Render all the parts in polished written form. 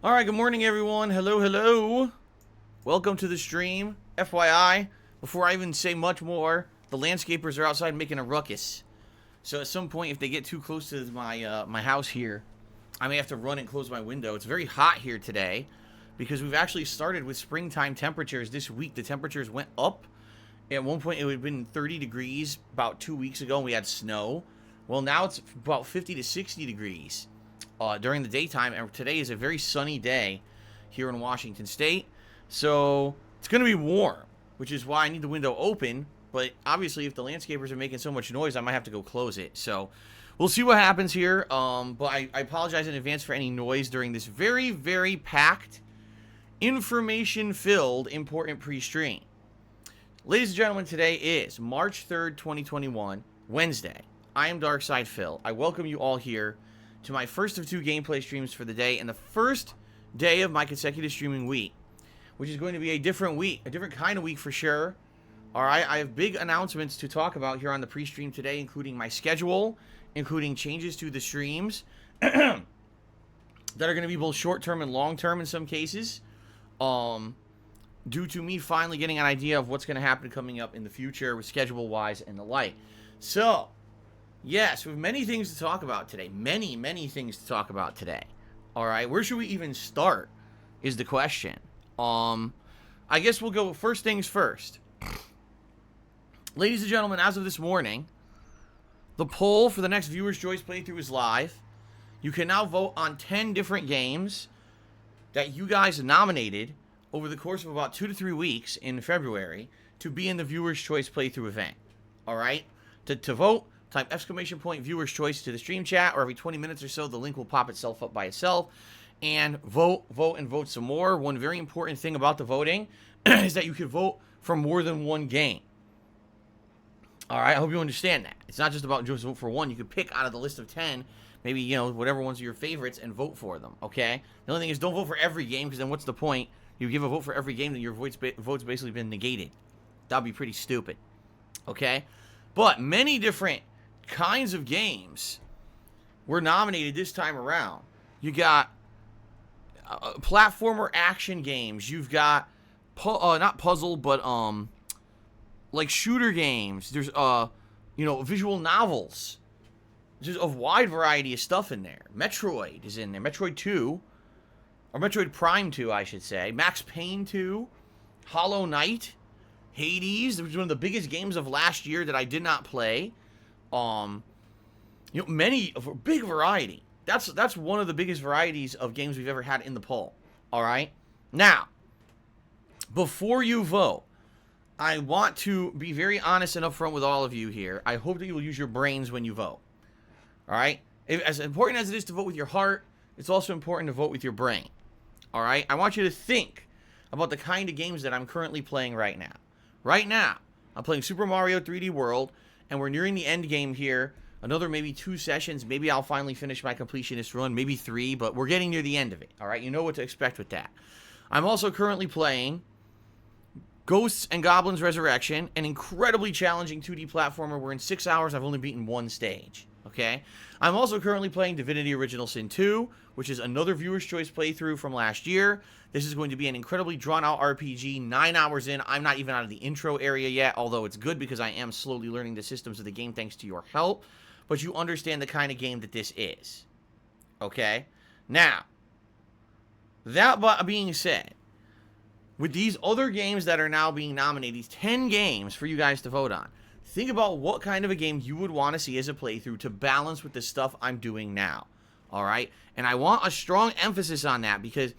Alright, good morning everyone. Hello, hello. Welcome to the stream. FYI, before I even say much more, the landscapers are outside making a ruckus. So at some point, if they get too close to my house here, I may have to run and close my window. It's very hot here today because we've actually started with springtime temperatures this week. The temperatures went up. At one point, it had been 30 degrees about 2 weeks ago, and we had snow. Well, now it's about 50 to 60 degrees during the daytime, and today is a very sunny day here in Washington State. So it's going to be warm, which is why I need the window open. But obviously, if the landscapers are making so much noise, I might have to go close it. So we'll see what happens here. But I apologize in advance for any noise during this very, very packed, information-filled, important pre-stream. Ladies and gentlemen, today is March 3rd, 2021, Wednesday. I am Darkside Phil. I welcome you all here to my first of two gameplay streams for the day and the first day of my consecutive streaming week, which is going to be a different week, a different kind of week for sure. All right, I have big announcements to talk about here on the pre-stream today, including my schedule, including changes to the streams that are going to be both short-term and long-term in some cases, due to me finally getting an idea of what's going to happen coming up in the future with schedule-wise and the like. So, yes, we have many things to talk about today. Many things to talk about today. All right, where should we even start is the question. I guess we'll go first things first. Ladies and gentlemen, as of this morning, the poll for the next Viewer's Choice playthrough is live. You can now vote on 10 different games that you guys nominated over the course of about 2 to 3 weeks in February to be in the Viewer's Choice playthrough event. All right? To vote, type !Viewer's Choice to the stream chat, or every 20 minutes or so, the link will pop itself up by itself. And vote, and vote some more. One very important thing about the voting is that you can vote for more than one game. All right, I hope you understand that. It's not just about just vote for one. You can pick out of the list of 10, maybe, you know, whatever ones are your favorites, and vote for them, okay? The only thing is don't vote for every game, because then what's the point? You give a vote for every game, then your vote's basically been negated. That'd be pretty stupid, okay? But many different kinds of games were nominated this time around. You got platformer action games. You've got, not puzzle, but, like shooter games. There's you know, visual novels. There's a wide variety of stuff in there. Metroid is in there. Metroid 2, or Metroid Prime 2, I should say. Max Payne 2, Hollow Knight, Hades, which was one of the biggest games of last year that I did not play. You know, many of a big variety. That's one of the biggest varieties of games we've ever had in the poll. All right. Now, before you vote, I want to be very honest and upfront with all of you here. I hope that you will use your brains when you vote. All right? As important as it is to vote with your heart, it's also important to vote with your brain. All right? I want you to think about the kind of games that I'm currently playing right now. Right now, I'm playing Super Mario 3D World, and we're nearing the end game here. Another maybe 2 sessions. Maybe I'll finally finish my completionist run. Maybe 3, but we're getting near the end of it. All right? You know what to expect with that. I'm also currently playing Ghosts and Goblins Resurrection, an incredibly challenging 2D platformer where in 6 hours I've only beaten 1 stage, okay? I'm also currently playing Divinity Original Sin 2, which is another Viewer's Choice playthrough from last year. This is going to be an incredibly drawn-out RPG, 9 hours in. I'm not even out of the intro area yet, although it's good because I am slowly learning the systems of the game thanks to your help. But you understand the kind of game that this is, okay? Now, that being said, with these other games that are now being nominated, these 10 games for you guys to vote on, think about what kind of a game you would want to see as a playthrough to balance with the stuff I'm doing now, all right? And I want a strong emphasis on that because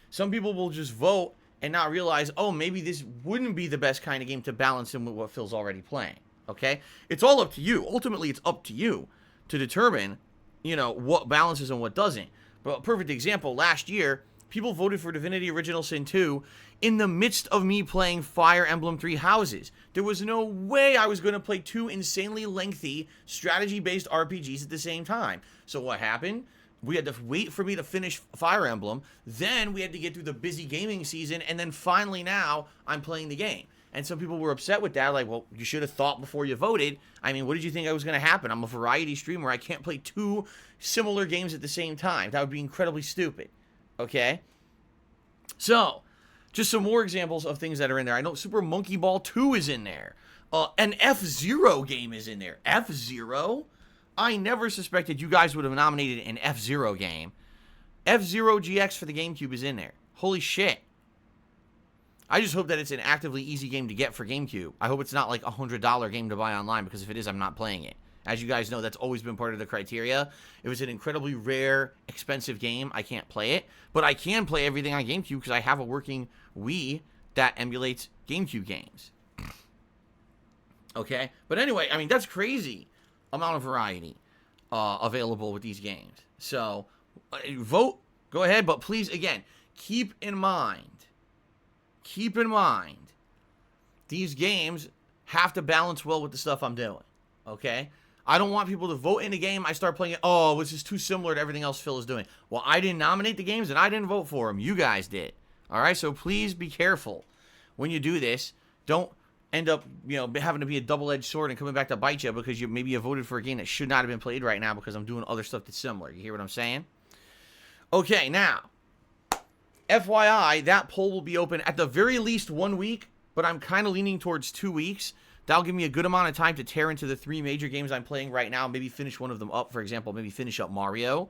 some people will just vote and not realize, oh, maybe this wouldn't be the best kind of game to balance in with what Phil's already playing, okay? It's all up to you. Ultimately, it's up to you to determine, you know, what balances and what doesn't. But a perfect example, last year, people voted for Divinity Original Sin 2 in the midst of me playing Fire Emblem Three Houses. There was no way I was going to play 2 insanely lengthy strategy-based RPGs at the same time. So what happened? We had to wait for me to finish Fire Emblem. Then we had to get through the busy gaming season. And then finally now I'm playing the game. And some people were upset with that. Like, well, you should have thought before you voted. I mean, what did you think was going to happen? I'm a variety streamer. I can't play 2 similar games at the same time. That would be incredibly stupid. Okay? So, just some more examples of things that are in there. I know Super Monkey Ball 2 is in there. An F-Zero game is in there. F-Zero? I never suspected you guys would have nominated an F-Zero game. F-Zero GX for the GameCube is in there. Holy shit. I just hope that it's an actively easy game to get for GameCube. I hope it's not like a $100 game to buy online, because if it is, I'm not playing it. As you guys know, that's always been part of the criteria. If it's an incredibly rare, expensive game, I can't play it. But I can play everything on GameCube because I have a working Wii that emulates GameCube games. Okay? But anyway, I mean, that's crazy amount of variety available with these games. So, vote, go ahead, but please, again, keep in mind, these games have to balance well with the stuff I'm doing, okay? I don't want people to vote in a game, I start playing it, oh, this is too similar to everything else Phil is doing. Well, I didn't nominate the games, and I didn't vote for them. You guys did, all right? So please be careful when you do this. Don't end up, having to be a double-edged sword and coming back to bite you because maybe you voted for a game that should not have been played right now because I'm doing other stuff that's similar. You hear what I'm saying? Okay, now, FYI, that poll will be open at the very least 1 week, but I'm kind of leaning towards 2 weeks. That'll give me a good amount of time to tear into the 3 major games I'm playing right now, maybe finish one of them up, for example, maybe finish up Mario.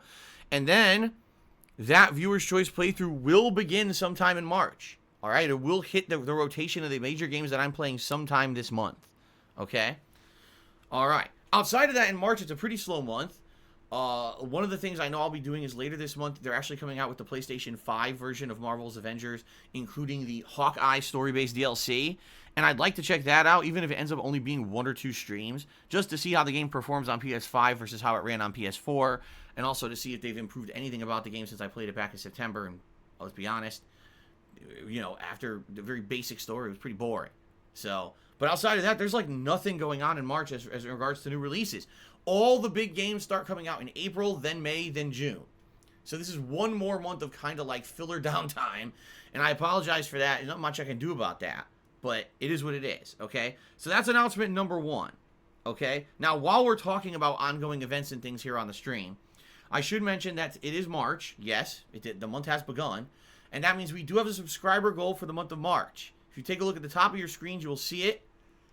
And then that viewer's choice playthrough will begin sometime in March. All right, it will hit the rotation of the major games that I'm playing sometime this month. Okay? All right. Outside of that, in March, it's a pretty slow month. One of the things I know I'll be doing is later this month, they're actually coming out with the PlayStation 5 version of Marvel's Avengers, including the Hawkeye story-based DLC. And I'd like to check that out, even if it ends up only being 1 or 2 streams, just to see how the game performs on PS5 versus how it ran on PS4, and also to see if they've improved anything about the game since I played it back in September. And let's be honest, after the very basic story, it was pretty boring. So, but outside of that, there's like nothing going on in March as regards to new releases. All the big games start coming out in April, then May, then June. So this is one more month of kind of like filler downtime, and I apologize for that. There's not much I can do about that, but it is what it is, okay? So that's announcement number 1, okay? Now, while we're talking about ongoing events and things here on the stream, I should mention that it is March. Yes, the month has begun, and that means we do have a subscriber goal for the month of March. If you take a look at the top of your screens, you will see it.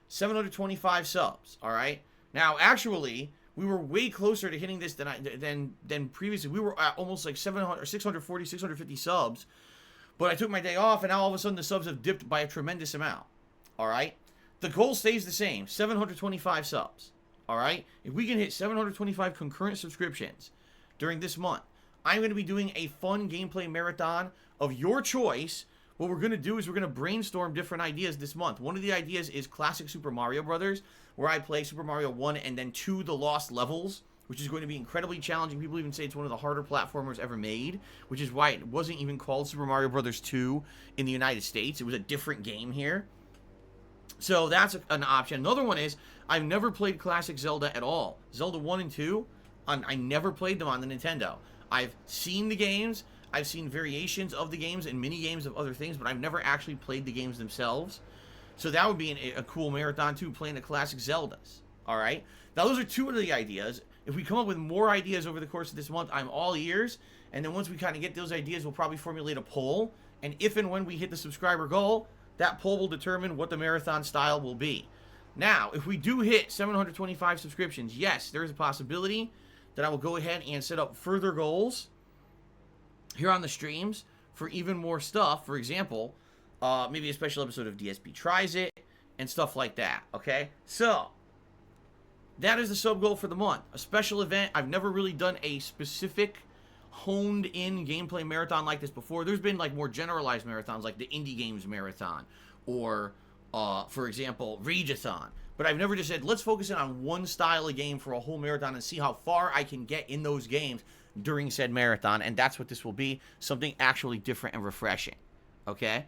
725 subs, all right? Now, actually, we were way closer to hitting this than previously. We were at almost like 700 or 640, 650 subs. But I took my day off, and now all of a sudden the subs have dipped by a tremendous amount. All right? The goal stays the same, 725 subs. All right? If we can hit 725 concurrent subscriptions during this month, I'm going to be doing a fun gameplay marathon of your choice. What we're going to do is we're going to brainstorm different ideas this month. One of the ideas is classic Super Mario Brothers, where I play Super Mario 1 and then 2 The Lost Levels, which is going to be incredibly challenging. People even say it's one of the harder platformers ever made, which is why it wasn't even called Super Mario Brothers 2 in the United States. It was a different game here. So that's an option. Another one is I've never played classic Zelda at all. Zelda 1 and 2, I never played them on the Nintendo. I've seen the games. I've seen variations of the games and mini games of other things, but I've never actually played the games themselves. So that would be a cool marathon too, playing the classic Zeldas. All right. Now those are 2 of the ideas. If we come up with more ideas over the course of this month, I'm all ears. And then once we kind of get those ideas, we'll probably formulate a poll. And if and when we hit the subscriber goal, that poll will determine what the marathon style will be. Now, if we do hit 725 subscriptions, yes, there is a possibility that I will go ahead and set up further goals here on the streams for even more stuff. For example, maybe a special episode of DSP Tries It and stuff like that, okay? So, that is the sub goal for the month. A special event. I've never really done a specific honed-in gameplay marathon like this before. There's been like more generalized marathons like the Indie Games Marathon or, for example, Rageathon. But I've never just said, let's focus in on one style of game for a whole marathon and see how far I can get in those games during said marathon, and that's what this will be, something actually different and refreshing, okay?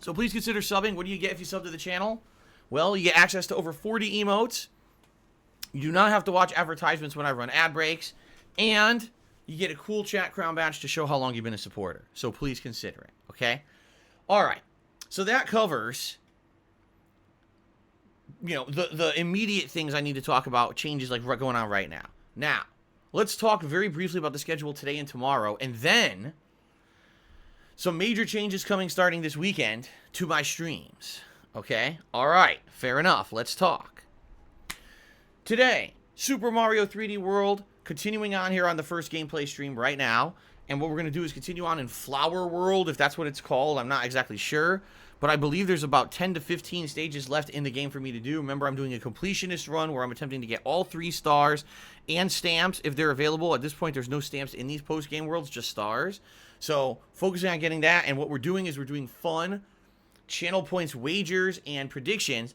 So please consider subbing. What do you get if you sub to the channel? Well, you get access to over 40 emotes, you do not have to watch advertisements when I run ad breaks, and you get a cool chat crown badge to show how long you've been a supporter, so please consider it, okay? Alright, so that covers, the immediate things I need to talk about, changes like going on right now. Now, let's talk very briefly about the schedule today and tomorrow, and then some major changes coming starting this weekend to my streams. Okay? Alright, fair enough. Let's talk. Today, Super Mario 3D World, continuing on here on the first gameplay stream right now. And what we're going to do is continue on in Flower World, if that's what it's called. I'm not exactly sure. But I believe there's about 10 to 15 stages left in the game for me to do. Remember, I'm doing a completionist run where I'm attempting to get all 3 stars and stamps if they're available. At this point, there's no stamps in these post-game worlds, just stars. So, focusing on getting that. And what we're doing is we're doing fun channel points, wagers, and predictions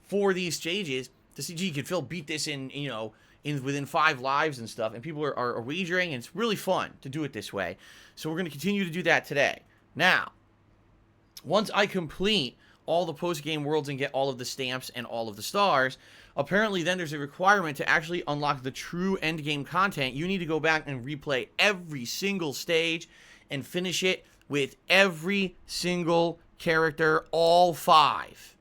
for these stages to see, gee, you could Phil beat this in, you know, within 5 lives and stuff. And people are wagering, and it's really fun to do it this way. So, we're going to continue to do that today. Now, once I complete all the post-game worlds and get all of the stamps and all of the stars, apparently then there's a requirement to actually unlock the true endgame content. You need to go back and replay every single stage and finish it with every single character, all 5.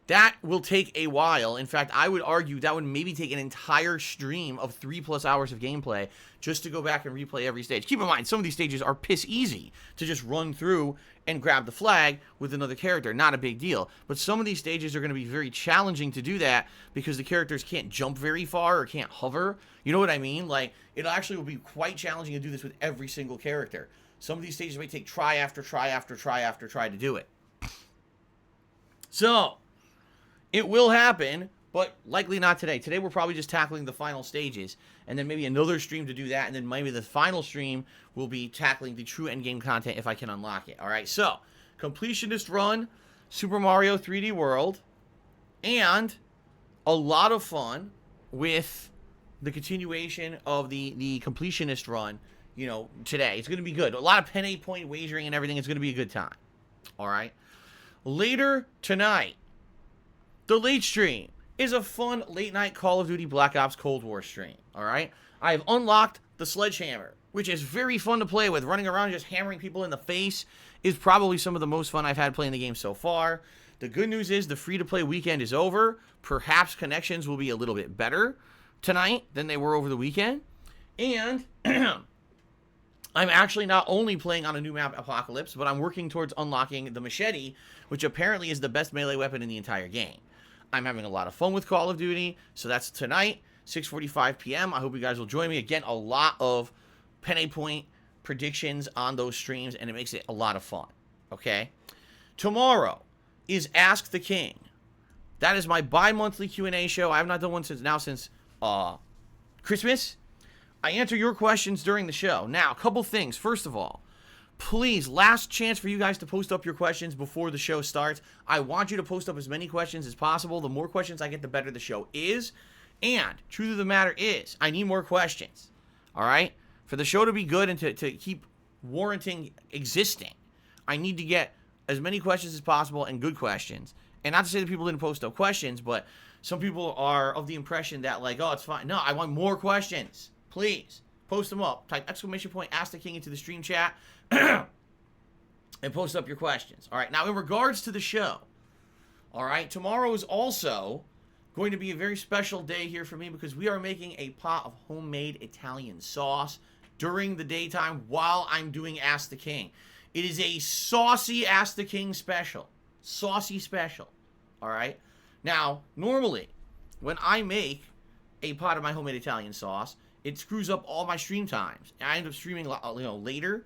That will take a while. In fact, I would argue that would maybe take an entire stream of 3+ hours of gameplay just to go back and replay every stage. Keep in mind, some of these stages are piss easy to just run through and grab the flag with another character. Not a big deal. But some of these stages are going to be very challenging to do that because the characters can't jump very far or can't hover. You know what I mean? Like, it actually will be quite challenging to do this with every single character. Some of these stages may take try after try after try after try to do it. So, it will happen, but likely not today. Today we're probably just tackling the final stages, and then maybe another stream to do that, and then maybe the final stream will be tackling the true endgame content if I can unlock it. Alright, so, completionist run, Super Mario 3D World, and a lot of fun with the continuation of the completionist run, you know, today. It's going to be good. A lot of penny point wagering and everything. It's going to be a good time. Alright. Later tonight, the late stream is a fun late-night Call of Duty Black Ops Cold War stream, alright? I have unlocked the Sledgehammer, which is very fun to play with. Running around just hammering people in the face is probably some of the most fun I've had playing the game so far. The good news is the free-to-play weekend is over. Perhaps connections will be a little bit better tonight than they were over the weekend. And I'm actually not only playing on a new map, Apocalypse, but I'm working towards unlocking the machete, which apparently is the best melee weapon in the entire game. I'm having a lot of fun with Call of Duty, so that's tonight, 6:45 p.m. I hope you guys will join me. Again, a lot of penny point predictions on those streams, and it makes it a lot of fun, okay? Tomorrow is Ask the King. That is my bi-monthly Q&A show. I have not done one since Christmas. I answer your questions during the show. Now, a couple things. First of all, please, last chance for you guys to post up your questions before the show starts. I want you to post up as many questions as possible. The more questions I get, the better the show is. And, truth of the matter is, I need more questions. Alright? For the show to be good and to keep warranting existing, I need to get as many questions as possible and good questions. And not to say that people didn't post up questions, but some people are of the impression that, like, oh, it's fine. No, I want more questions. Please, post them up. Type ! Ask the King into the stream chat. And post up your questions. Alright, now in regards to the show, alright, tomorrow is also going to be a very special day here for me because we are making a pot of homemade Italian sauce during the daytime while I'm doing Ask the King. It is a saucy Ask the King special. Saucy special. Alright? Now, normally, when I make a pot of my homemade Italian sauce, it screws up all my stream times. I end up streaming, you know, later.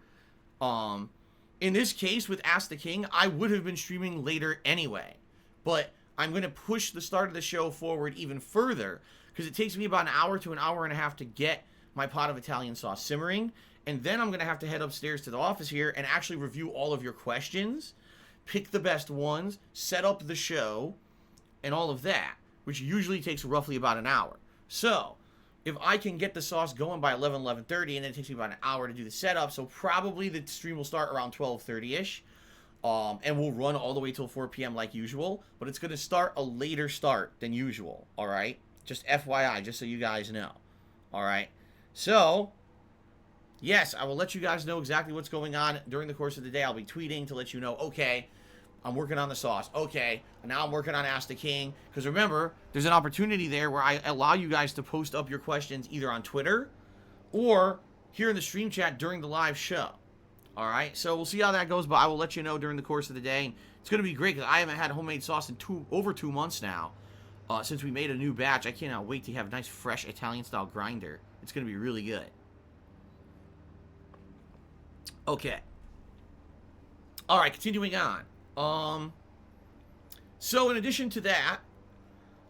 In this case, with Ask the King, I would have been streaming later anyway. But I'm going to push the start of the show forward even further because it takes me about an hour to an hour and a half to get my pot of Italian sauce simmering. And then I'm going to have to head upstairs to the office here and actually review all of your questions, pick the best ones, set up the show, and all of that, which usually takes roughly about an hour. So, if I can get the sauce going by 11:30, and then it takes me about an hour to do the setup, so probably the stream will start around 12:30-ish, and we'll run all the way till 4 p.m. like usual, but it's going to start a later start than usual, alright? Just FYI, just so you guys know, alright? So, yes, I will let you guys know exactly what's going on during the course of the day. I'll be tweeting to let you know, okay, I'm working on the sauce. Okay, now I'm working on Ask the King. Because remember, there's an opportunity there where I allow you guys to post up your questions either on Twitter or here in the stream chat during the live show. All right, so we'll see how that goes, but I will let you know during the course of the day. And it's going to be great because I haven't had homemade sauce in over 2 months now. Since we made a new batch, I cannot wait to have a nice, fresh Italian-style grinder. It's going to be really good. Okay. All right, continuing on. So in addition to that,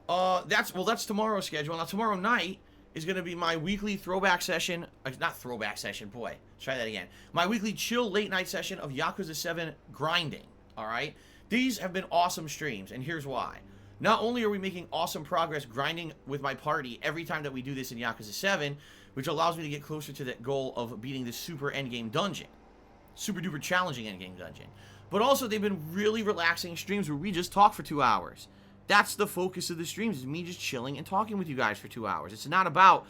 that's tomorrow's schedule. Now tomorrow night is going to be my weekly throwback session. Not throwback session, boy. Let's try that again. My weekly chill late night session of Yakuza 7 grinding. All right. These have been awesome streams, and here's why. Not only are we making awesome progress grinding with my party every time that we do this in Yakuza 7, which allows me to get closer to that goal of beating this super endgame dungeon. Super duper challenging endgame dungeon. But also, they've been really relaxing streams where we just talk for 2 hours. That's the focus of the streams, is me just chilling and talking with you guys for 2 hours. It's not about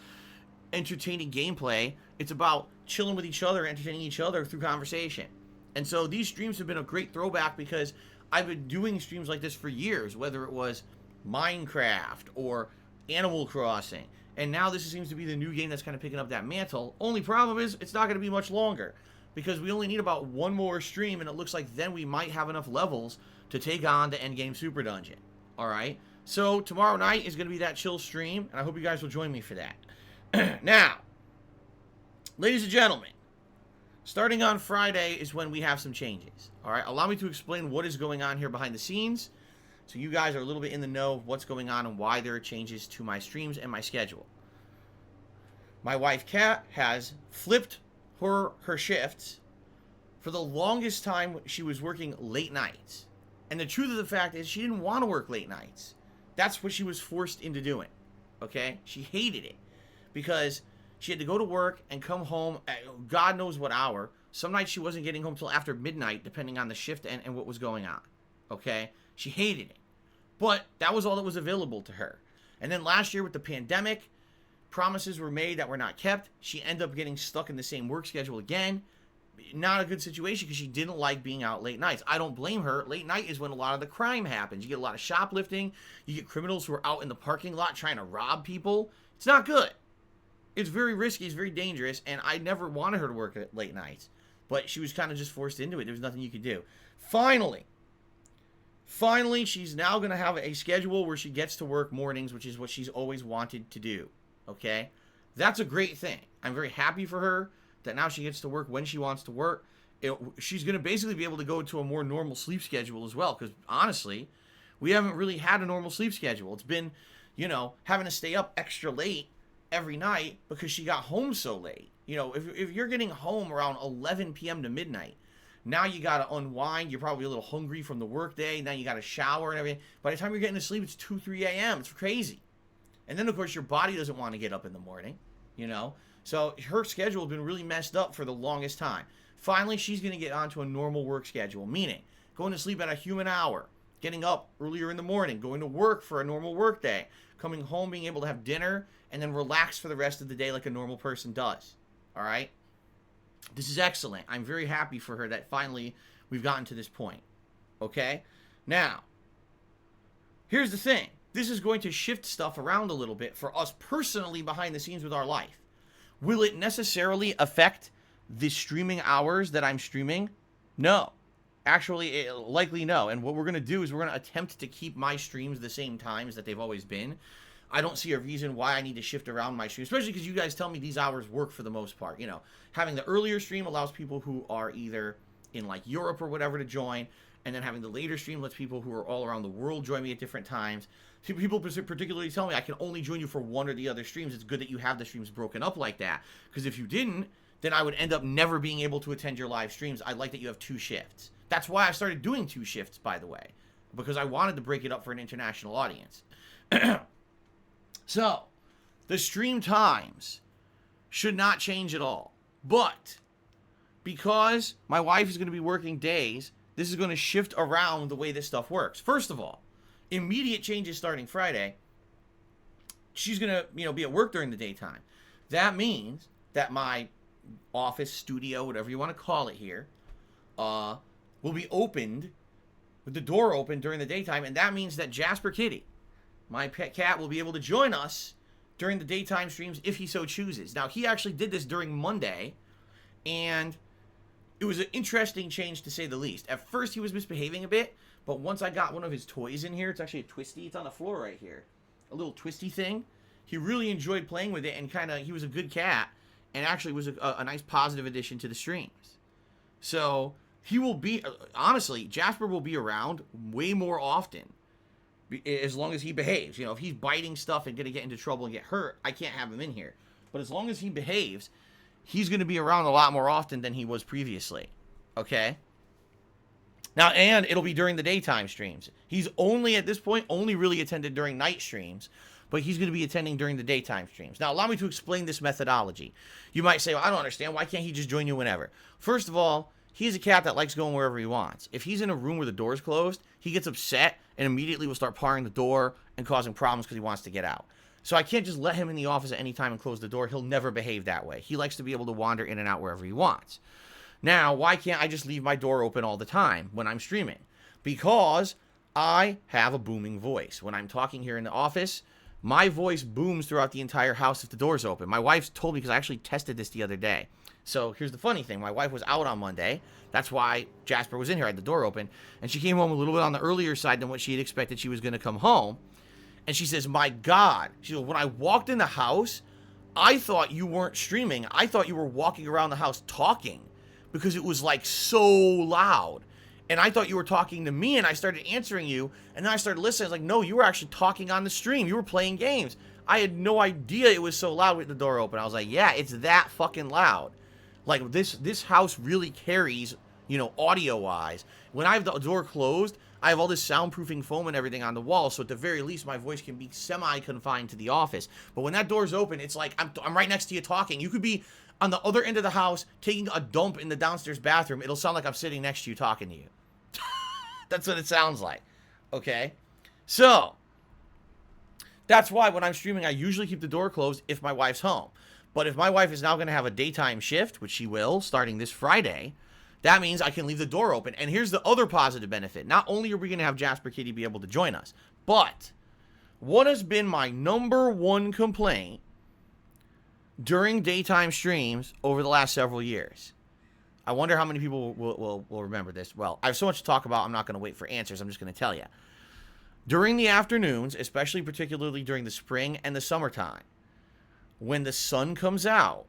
entertaining gameplay. It's about chilling with each other, entertaining each other through conversation. And so these streams have been a great throwback because I've been doing streams like this for years, whether it was Minecraft or Animal Crossing. And now this seems to be the new game that's kind of picking up that mantle. Only problem is it's not going to be much longer because we only need about one more stream, and it looks like then we might have enough levels to take on the endgame super dungeon. All right? So tomorrow night is going to be that chill stream, and I hope you guys will join me for that. Now, ladies and gentlemen, starting on Friday is when we have some changes. All right, allow me to explain what is going on here behind the scenes so you guys are a little bit in the know of what's going on and why there are changes to my streams and my schedule. My wife, Kat, has flipped her shifts. For the longest time, she was working late nights. And the truth of the fact is she didn't want to work late nights. That's what she was forced into doing. Okay? She hated it because she had to go to work and come home at God knows what hour. Some nights she wasn't getting home till after midnight, depending on the shift and what was going on. Okay? She hated it. But that was all that was available to her. And then last year with the pandemic, promises were made that were not kept. She ended up getting stuck in the same work schedule again. Not a good situation because she didn't like being out late nights. I don't blame her. Late night is when a lot of the crime happens. You get a lot of shoplifting. You get criminals who are out in the parking lot trying to rob people. It's not good. It's very risky. It's very dangerous. And I never wanted her to work at late nights. But she was kind of just forced into it. There was nothing you could do. Finally, she's now going to have a schedule where she gets to work mornings, which is what she's always wanted to do. Okay? That's a great thing. I'm very happy for her that now she gets to work when she wants to work. She's going to basically be able to go to a more normal sleep schedule as well, because honestly, we haven't really had a normal sleep schedule. It's been, having to stay up extra late every night because she got home so late. If you're getting home around 11 p.m. to midnight, now you got to unwind. You're probably a little hungry from the work day. Now you got to shower and everything. By the time you're getting to sleep, it's 2, 3 a.m. It's crazy. And then, of course, your body doesn't want to get up in the morning, So her schedule has been really messed up for the longest time. Finally, she's going to get onto a normal work schedule, meaning going to sleep at a human hour, getting up earlier in the morning, going to work for a normal work day, coming home, being able to have dinner, and then relax for the rest of the day like a normal person does. All right? This is excellent. I'm very happy for her that finally we've gotten to this point. Okay? Now, here's the thing. This is going to shift stuff around a little bit for us personally behind the scenes with our life. Will it necessarily affect the streaming hours that I'm streaming? No. Actually, likely no. And what we're going to do is we're going to attempt to keep my streams the same times that they've always been. I don't see a reason why I need to shift around my stream, especially because you guys tell me these hours work for the most part. Having the earlier stream allows people who are either in like Europe or whatever to join, and then having the later stream lets people who are all around the world join me at different times. People particularly tell me I can only join you for one or the other streams. It's good that you have the streams broken up like that, because if you didn't, then I would end up never being able to attend your live streams. I like that you have 2 shifts. That's why I started doing 2 shifts, by the way, because I wanted to break it up for an international audience. So, the stream times should not change at all. But, because my wife is going to be working days, this is going to shift around the way this stuff works. First of all, immediate changes starting Friday. She's going to, be at work during the daytime. That means that my office, studio, whatever you want to call it here, will be opened, with the door open during the daytime. And that means that Jasper Kitty, my pet cat, will be able to join us during the daytime streams if he so chooses. Now, he actually did this during Monday, and it was an interesting change to say the least. At first, he was misbehaving a bit, but once I got one of his toys in here, it's actually a twisty. It's on the floor right here. A little twisty thing. He really enjoyed playing with it, and he was a good cat, and actually was a nice positive addition to the streams. So, he will be, honestly, Jasper will be around way more often, as long as he behaves. You know, if he's biting stuff and going to get into trouble and get hurt, I can't have him in here. But as long as he behaves, he's going to be around a lot more often than he was previously. Okay? Now, and it'll be during the daytime streams. He's only, at this point, only really attended during night streams, but he's going to be attending during the daytime streams. Now, allow me to explain this methodology. You might say, well, I don't understand. Why can't he just join you whenever? First of all, he's a cat that likes going wherever he wants. If he's in a room where the door's closed, he gets upset and immediately will start pawing the door and causing problems because he wants to get out. So I can't just let him in the office at any time and close the door. He'll never behave that way. He likes to be able to wander in and out wherever he wants. Now, why can't I just leave my door open all the time when I'm streaming? Because I have a booming voice. When I'm talking here in the office, my voice booms throughout the entire house if the door's open. My wife told me, because I actually tested this the other day. So here's the funny thing. My wife was out on Monday. That's why Jasper was in here. I had the door open. And she came home a little bit on the earlier side than what she had expected she was going to come home. And she says, my God. She goes, when I walked in the house, I thought you weren't streaming. I thought you were walking around the house talking because it was like so loud. And I thought you were talking to me, and I started answering you. And then I started listening. I was like, no, you were actually talking on the stream. You were playing games. I had no idea it was so loud with the door open. I was like, yeah, it's that fucking loud. Like, this house really carries, you know, audio-wise. When I have the door closed, I have all this soundproofing foam and everything on the wall, so at the very least, my voice can be semi-confined to the office. But when that door's open, it's like I'm right next to you talking. You could be on the other end of the house taking a dump in the downstairs bathroom. It'll sound like I'm sitting next to you talking to you. That's what it sounds like, okay? So, that's why when I'm streaming, I usually keep the door closed if my wife's home. But if my wife is now going to have a daytime shift, which she will, starting this Friday, that means I can leave the door open. And here's the other positive benefit. Not only are we going to have Jasper Kitty be able to join us, but what has been my #1 complaint during daytime streams over the last several years? I wonder how many people will remember this. Well, I have so much to talk about, I'm not going to wait for answers. I'm just going to tell you. During the afternoons, especially particularly during the spring and the summertime, when the sun comes out,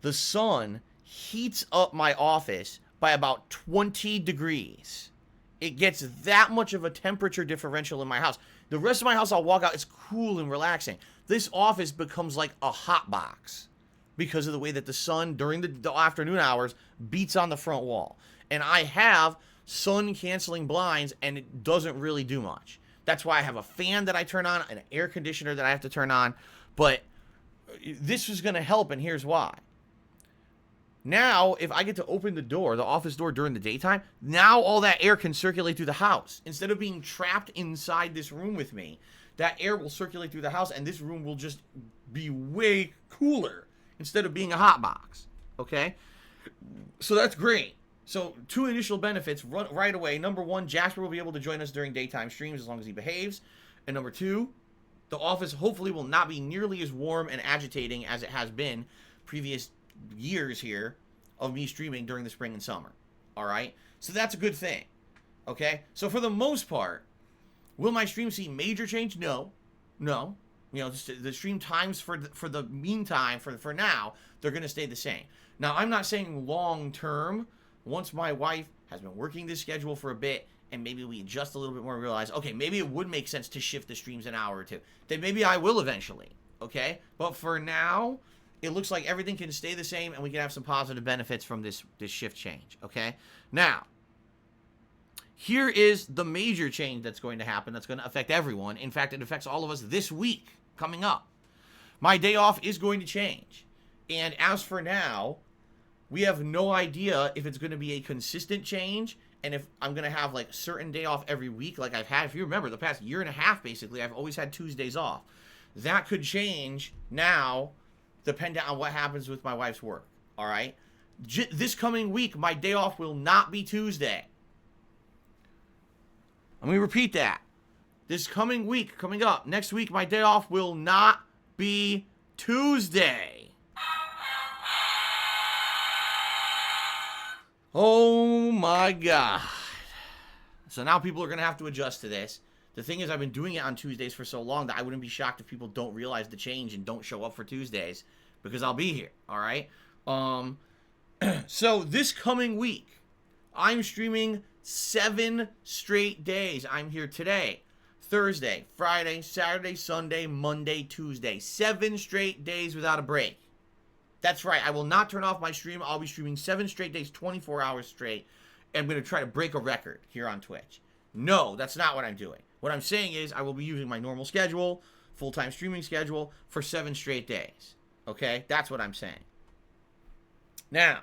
the sun heats up my office by about 20 degrees. It gets that much of a temperature differential in my house. The rest of my house, I'll walk out, it's cool and relaxing. This office becomes like a hot box because of the way that the sun during the afternoon hours beats on the front wall. And I have sun-canceling blinds, and it doesn't really do much. That's why I have a fan that I turn on, an air conditioner that I have to turn on. But this is going to help, and here's why. Now, if I get to open the door, the office door during the daytime, now all that air can circulate through the house. Instead of being trapped inside this room with me, that air will circulate through the house, and this room will just be way cooler instead of being a hot box. Okay? So that's great. So 2 initial benefits right away. #1, Jasper will be able to join us during daytime streams as long as he behaves. And #2, the office hopefully will not be nearly as warm and agitating as it has been previous years here of me streaming during the spring and summer. All right? So that's a good thing. Okay? So for the most part, will my stream see major change? No. No. You know, the stream times for the meantime, for now, they're going to stay the same. Now, I'm not saying long term, once my wife has been working this schedule for a bit, and maybe we adjust a little bit more and realize, okay, maybe it would make sense to shift the streams an hour or two. Then maybe I will eventually, okay? But for now, it looks like everything can stay the same, and we can have some positive benefits from this shift change, okay? Now, here is the major change that's going to happen that's going to affect everyone. In fact, it affects all of us this week coming up. My day off is going to change. And as for now, we have no idea if it's going to be a consistent change and if I'm going to have like a certain day off every week like I've had. If you remember, the past year and a half, basically, I've always had Tuesdays off. That could change now depending on what happens with my wife's work, all right? This coming week, my day off will not be Tuesday. Let me repeat that. This coming week, coming up, next week, my day off will not be Tuesday. Oh my God. So now people are going to have to adjust to this. The thing is, I've been doing it on Tuesdays for so long that I wouldn't be shocked if people don't realize the change and don't show up for Tuesdays, because I'll be here, all right? So this coming week, I'm streaming 7 straight days. I'm here today, Thursday, Friday, Saturday, Sunday, Monday, Tuesday. 7 straight days without a break. That's right. I will not turn off my stream. I'll be streaming 7 straight days, 24 hours straight. And I'm going to try to break a record here on Twitch. No, that's not what I'm doing. What I'm saying is I will be using my normal schedule, full-time streaming schedule, for 7 straight days. Okay? That's what I'm saying. Now,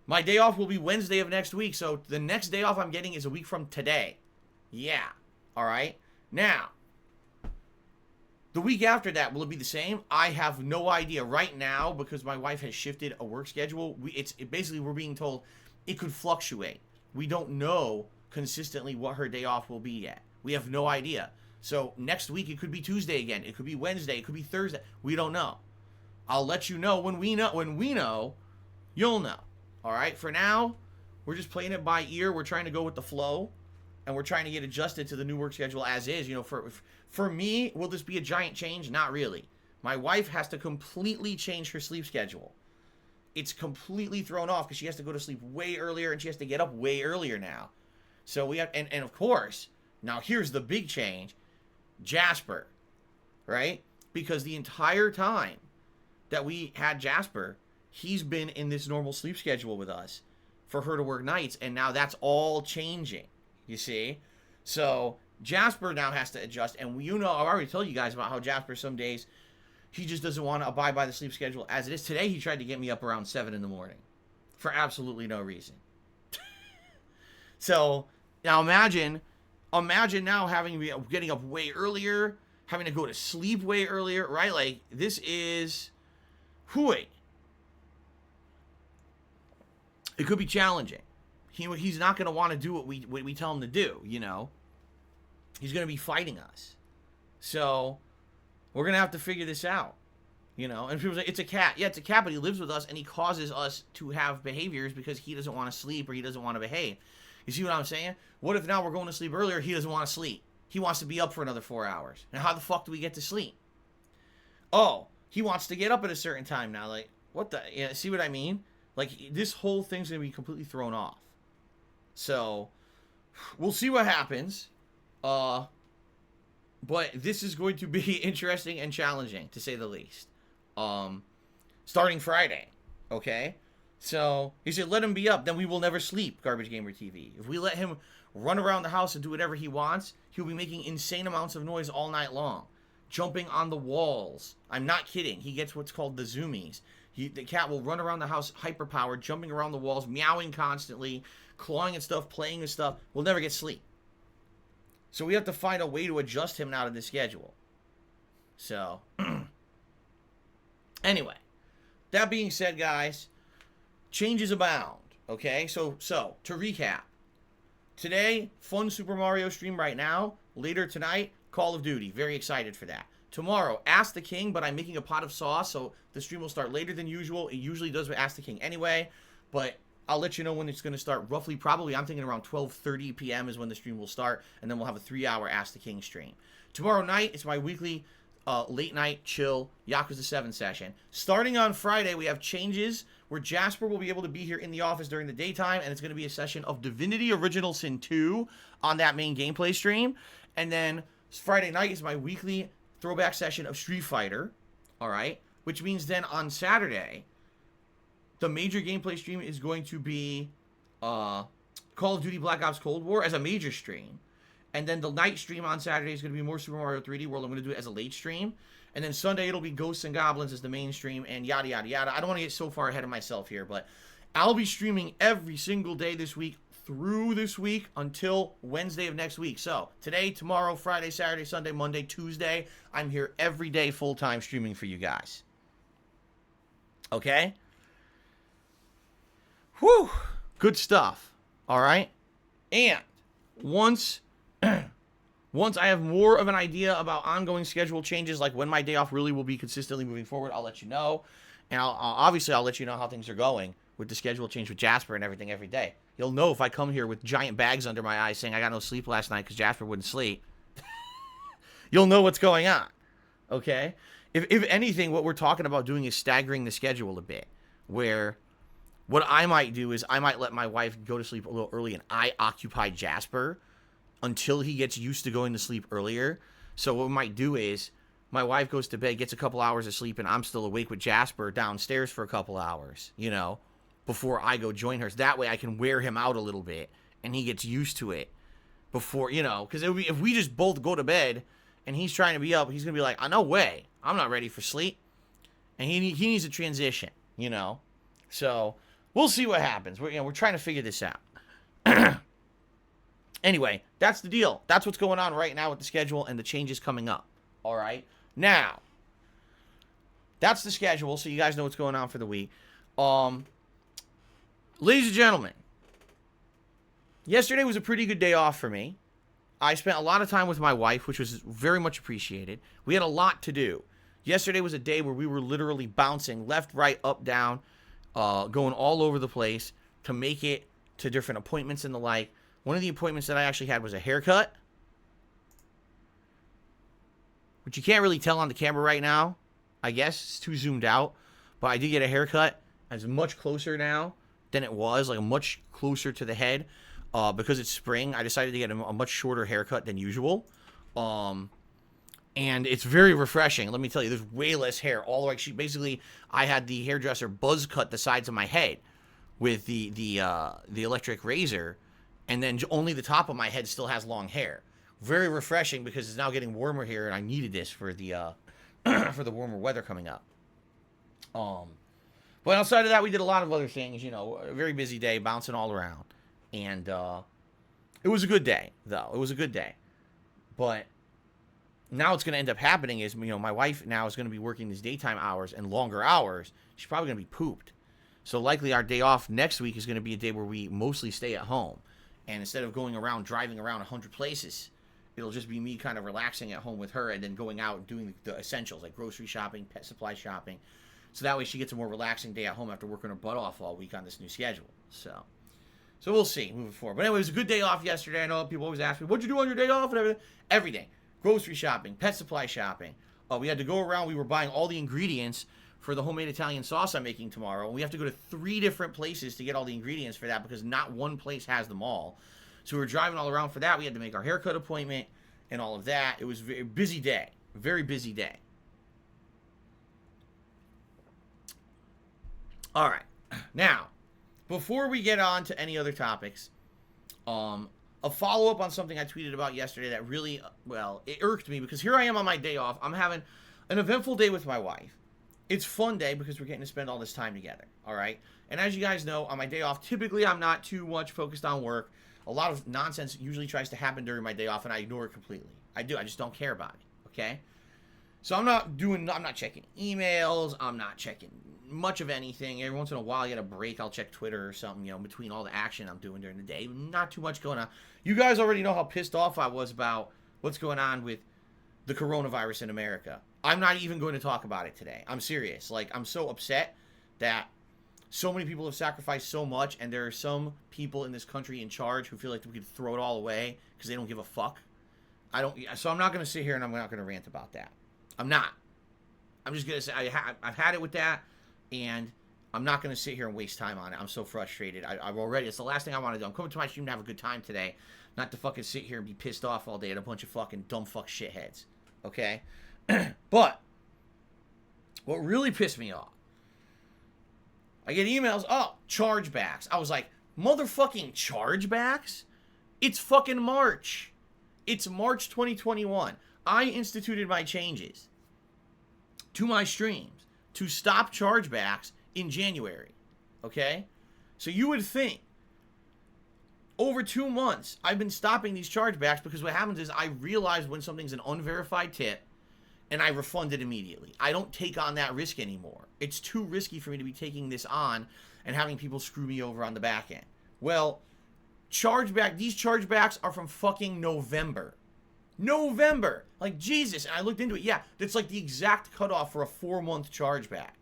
my day off will be Wednesday of next week, so the next day off I'm getting is a week from today. Yeah. All right? Now, the week after that, will it be the same? I have no idea. Right now, because my wife has shifted a work schedule, basically we're being told it could fluctuate. We don't know consistently what her day off will be yet. We have no idea. So next week it could be Tuesday again. It could be Wednesday. It could be Thursday. We don't know. I'll let you know when we know. When we know, you'll know. All right? For now, we're just playing it by ear. We're trying to go with the flow, and we're trying to get adjusted to the new work schedule as is. You know, for me, will this be a giant change? Not really. My wife has to completely change her sleep schedule. It's completely thrown off because she has to go to sleep way earlier and she has to get up way earlier now. So we have, and of course, now here's the big change, Jasper, right? Because the entire time that we had Jasper, he's been in this normal sleep schedule with us for her to work nights, and now that's all changing, you see? So Jasper now has to adjust, and you know, I've already told you guys about how Jasper some days, he just doesn't want to abide by the sleep schedule as it is. Today, he tried to get me up around 7 in the morning for absolutely no reason. So now imagine now getting up way earlier, having to go to sleep way earlier, right? Like, this is hooey. It could be challenging. He's not going to want to do what we tell him to do, you know. He's going to be fighting us. So we're going to have to figure this out, you know. And people say, it's a cat. Yeah, it's a cat, but he lives with us, and he causes us to have behaviors because he doesn't want to sleep or he doesn't want to behave. You see what I'm saying? What if now we're going to sleep earlier, he doesn't want to sleep? He wants to be up for another 4 hours. Now, how the fuck do we get to sleep? Oh, he wants to get up at a certain time now. Like, what the? Yeah, see what I mean? Like, this whole thing's going to be completely thrown off. So, we'll see what happens. But this is going to be interesting and challenging, to say the least. Starting Friday, okay? So, he said, let him be up, then we will never sleep, Garbage Gamer TV. If we let him run around the house and do whatever he wants, he'll be making insane amounts of noise all night long. Jumping on the walls. I'm not kidding. He gets what's called the zoomies. The cat will run around the house hyperpowered, jumping around the walls, meowing constantly, clawing at stuff, playing with stuff. We'll never get sleep. So we have to find a way to adjust him now to the schedule. So, anyway, that being said, guys, changes abound, okay? So to recap, today, fun Super Mario stream right now. Later tonight, Call of Duty. Very excited for that. Tomorrow, Ask the King, but I'm making a pot of sauce, so the stream will start later than usual. It usually does with Ask the King anyway, but I'll let you know when it's going to start. Roughly, probably, I'm thinking around 12:30 p.m. is when the stream will start, and then we'll have a 3-hour Ask the King stream. Tomorrow night, it's my weekly late night chill Yakuza 7 session. Starting on Friday, we have changes where Jasper will be able to be here in the office during the daytime, and it's going to be a session of Divinity Original Sin 2 on that main gameplay stream. And then Friday night is my weekly throwback session of Street Fighter, all right? Which means then on Saturday, the major gameplay stream is going to be Call of Duty Black Ops Cold War as a major stream. And then the night stream on Saturday is going to be more Super Mario 3D World. I'm going to do it as a late stream. And then Sunday, it'll be Ghosts and Goblins as the main stream and yada, yada, yada. I don't want to get so far ahead of myself here, but I'll be streaming every single day this week through this week until Wednesday of next week. So today, tomorrow, Friday, Saturday, Sunday, Monday, Tuesday, I'm here every day full-time streaming for you guys. Okay? Whew! Good stuff. All right? And once I have more of an idea about ongoing schedule changes, like when my day off really will be consistently moving forward, I'll let you know. And I'll let you know how things are going. with the schedule change with Jasper and everything every day. You'll know if I come here with giant bags under my eyes saying I got no sleep last night because Jasper wouldn't sleep. You'll know what's going on. Okay? If anything, what we're talking about doing is staggering the schedule a bit. Where what I might do is I might let my wife go to sleep a little early and I occupy Jasper until he gets used to going to sleep earlier. So what we might do is my wife goes to bed, gets a couple hours of sleep, and I'm still awake with Jasper downstairs for a couple hours, you know, before I go join her. So that way I can wear him out a little bit and he gets used to it before, you know, because if we just both go to bed and he's trying to be up, he's going to be like, oh, no way, I'm not ready for sleep. And he needs a transition, you know. So we'll see what happens. We're trying to figure this out. Anyway, that's the deal. That's what's going on right now with the schedule and the changes coming up. All right. Now, that's the schedule, so you guys know what's going on for the week. Ladies and gentlemen, yesterday was a pretty good day off for me. I spent a lot of time with my wife, which was very much appreciated. We had a lot to do. Yesterday was a day where we were literally bouncing left, right, up, down, going all over the place to make it to different appointments and the like. One of the appointments that I actually had was a haircut, which you can't really tell on the camera right now. I guess it's too zoomed out. But I did get a haircut. It's much closer now than it was, like much closer to the head. Because it's spring, I decided to get a much shorter haircut than usual. And it's very refreshing. Let me tell you, there's way less hair. All the way, basically, I had the hairdresser buzz cut the sides of my head with the electric razor. And then only the top of my head still has long hair. Very refreshing because it's now getting warmer here, and I needed this for the for the warmer weather coming up. But outside of that, we did a lot of other things. You know, a very busy day, bouncing all around, and it was a good day, though. It was a good day. But now what's going to end up happening is, you know, my wife now is going to be working these daytime hours and longer hours. She's probably going to be pooped. So likely our day off next week is going to be a day where we mostly stay at home, and instead of going around driving around 100 places. It'll just be me kind of relaxing at home with her and then going out and doing the essentials like grocery shopping, pet supply shopping. So that way she gets a more relaxing day at home after working her butt off all week on this new schedule. So we'll see moving forward. But anyway, it was a good day off yesterday. I know people always ask me, what'd you do on your day off? And everything. Everything. Grocery shopping, pet supply shopping. We had to go around. We were buying all the ingredients for the homemade Italian sauce I'm making tomorrow. And we have to go to 3 different places to get all the ingredients for that because not one place has them all. So we were driving all around for that. We had to make our haircut appointment and all of that. It was a very busy day. Very busy day. All right. Now, before we get on to any other topics, a follow-up on something I tweeted about yesterday that really, well, it irked me because here I am on my day off. I'm having an eventful day with my wife. It's a fun day because we're getting to spend all this time together. All right? And as you guys know, on my day off, typically I'm not too much focused on work. A lot of nonsense usually tries to happen during my day off, and I ignore it completely. I just don't care about it, okay? So I'm not checking emails, I'm not checking much of anything. Every once in a while, I get a break, I'll check Twitter or something, you know, between all the action I'm doing during the day. Not too much going on. You guys already know how pissed off I was about what's going on with the coronavirus in America. I'm not even going to talk about it today. I'm serious. Like, I'm so upset that so many people have sacrificed so much, and there are some people in this country in charge who feel like we could throw it all away because they don't give a fuck. So I'm not going to sit here and I'm not going to rant about that. I'm not. I'm just going to say I've had it with that, and I'm not going to sit here and waste time on it. I'm so frustrated. It's the last thing I want to do. I'm coming to my stream to have a good time today, not to fucking sit here and be pissed off all day at a bunch of fucking dumb fuck shitheads. Okay? But what really pissed me off, I get emails, chargebacks. I was like, motherfucking chargebacks? It's fucking March. It's March 2021. I instituted my changes to my streams to stop chargebacks in January. Okay? So you would think over 2 months I've been stopping these chargebacks because what happens is I realize when something's an unverified tip and I refund it immediately. I don't take on that risk anymore. It's too risky for me to be taking this on and having people screw me over on the back end. Well, these chargebacks are from fucking November. Like, Jesus. And I looked into it. Yeah, that's like the exact cutoff for a 4-month chargeback.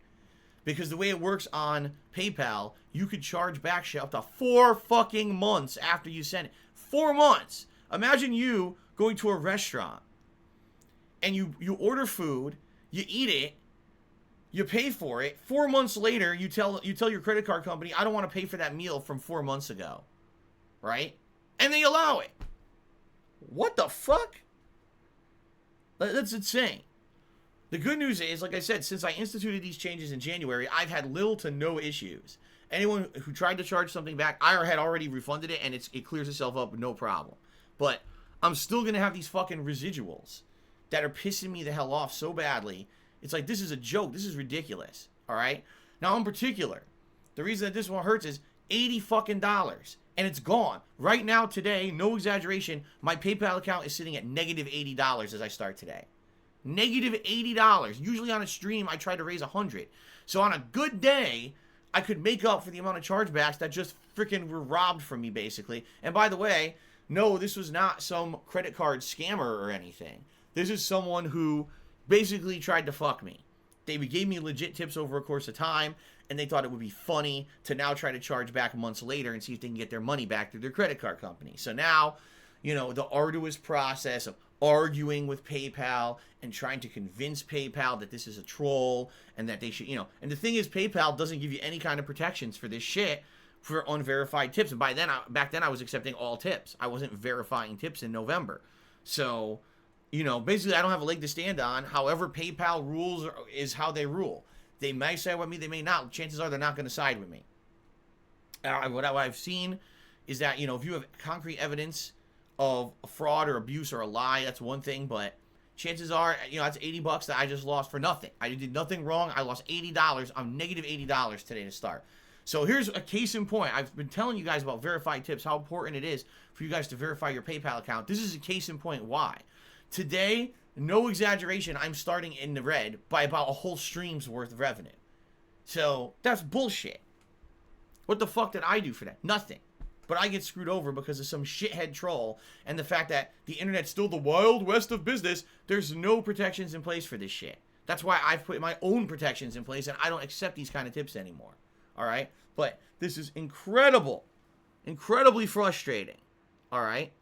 Because the way it works on PayPal, you could charge back shit up to 4 fucking months after you send it. 4 months. Imagine you going to a restaurant and you order food, you eat it, you pay for it. 4 months later, you tell your credit card company, I don't want to pay for that meal from 4 months ago. Right? And they allow it. What the fuck? That's insane. The good news is, like I said, since I instituted these changes in January, I've had little to no issues. Anyone who tried to charge something back, I had already refunded it, and it clears itself up, no problem. But I'm still going to have these fucking residuals that are pissing me the hell off so badly. It's like, this is a joke. This is ridiculous. All right? Now, in particular, the reason that this one hurts is $80 fucking dollars. And it's gone. Right now, today, no exaggeration, my PayPal account is sitting at negative $80 as I start today. Negative $80. Usually on a stream, I try to raise $100. So on a good day, I could make up for the amount of chargebacks that just freaking were robbed from me, basically. And by the way, no, this was not some credit card scammer or anything. This is someone who basically tried to fuck me. They gave me legit tips over a course of time, and they thought it would be funny to now try to charge back months later and see if they can get their money back through their credit card company. So now, you know, the arduous process of arguing with PayPal and trying to convince PayPal that this is a troll and that they should, you know, and the thing is, PayPal doesn't give you any kind of protections for this shit for unverified tips. And back then I was accepting all tips. I wasn't verifying tips in November. So, you know, basically I don't have a leg to stand on. However PayPal rules is how they rule. They may side with me, they may not. Chances are they're not going to side with me. What I've seen is that, you know, if you have concrete evidence of a fraud or abuse or a lie, that's one thing, but chances are, you know, that's $80 that I just lost for nothing. I did nothing wrong. I lost $80. I'm negative $80 today to start. So here's a case in point. I've been telling you guys about verified tips, how important it is for you guys to verify your PayPal account. This is a case in point why. Today, no exaggeration, I'm starting in the red by about a whole stream's worth of revenue. So that's bullshit. What the fuck did I do for that? Nothing. But I get screwed over because of some shithead troll and the fact that the internet's still the wild west of business. There's no protections in place for this shit. That's why I've put my own protections in place and I don't accept these kind of tips anymore. Alright? But this is incredible. Incredibly frustrating. Alright?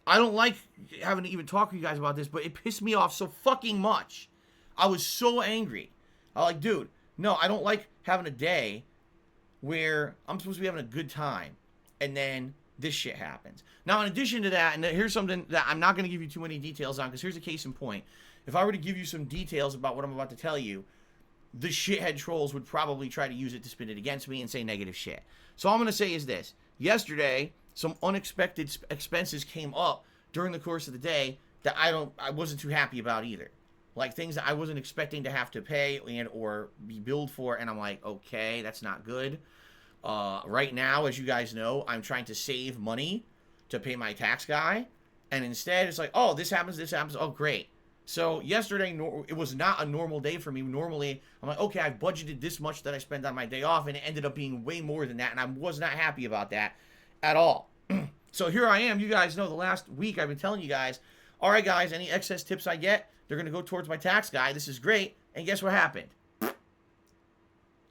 I don't like having to even talk to you guys about this, but it pissed me off so fucking much. I was so angry. I was like, dude, no, I don't like having a day where I'm supposed to be having a good time and then this shit happens. Now, in addition to that, and here's something that I'm not going to give you too many details on, because here's a case in point. If I were to give you some details about what I'm about to tell you, the shithead trolls would probably try to use it to spin it against me and say negative shit. So all I'm going to say is this. Yesterday, some unexpected expenses came up during the course of the day that I wasn't too happy about either. Like things that I wasn't expecting to have to pay and or be billed for, and I'm like, okay, that's not good. Right now, as you guys know, I'm trying to save money to pay my tax guy, and instead it's like, oh, this happens, oh, great. So yesterday, it was not a normal day for me. Normally, I'm like, okay, I've budgeted this much that I spend on my day off, and it ended up being way more than that, and I was not happy about that at all. So here I am. You guys know the last week I've been telling you guys, all right, guys, any excess tips I get, they're going to go towards my tax guy. This is great. And guess what happened? It's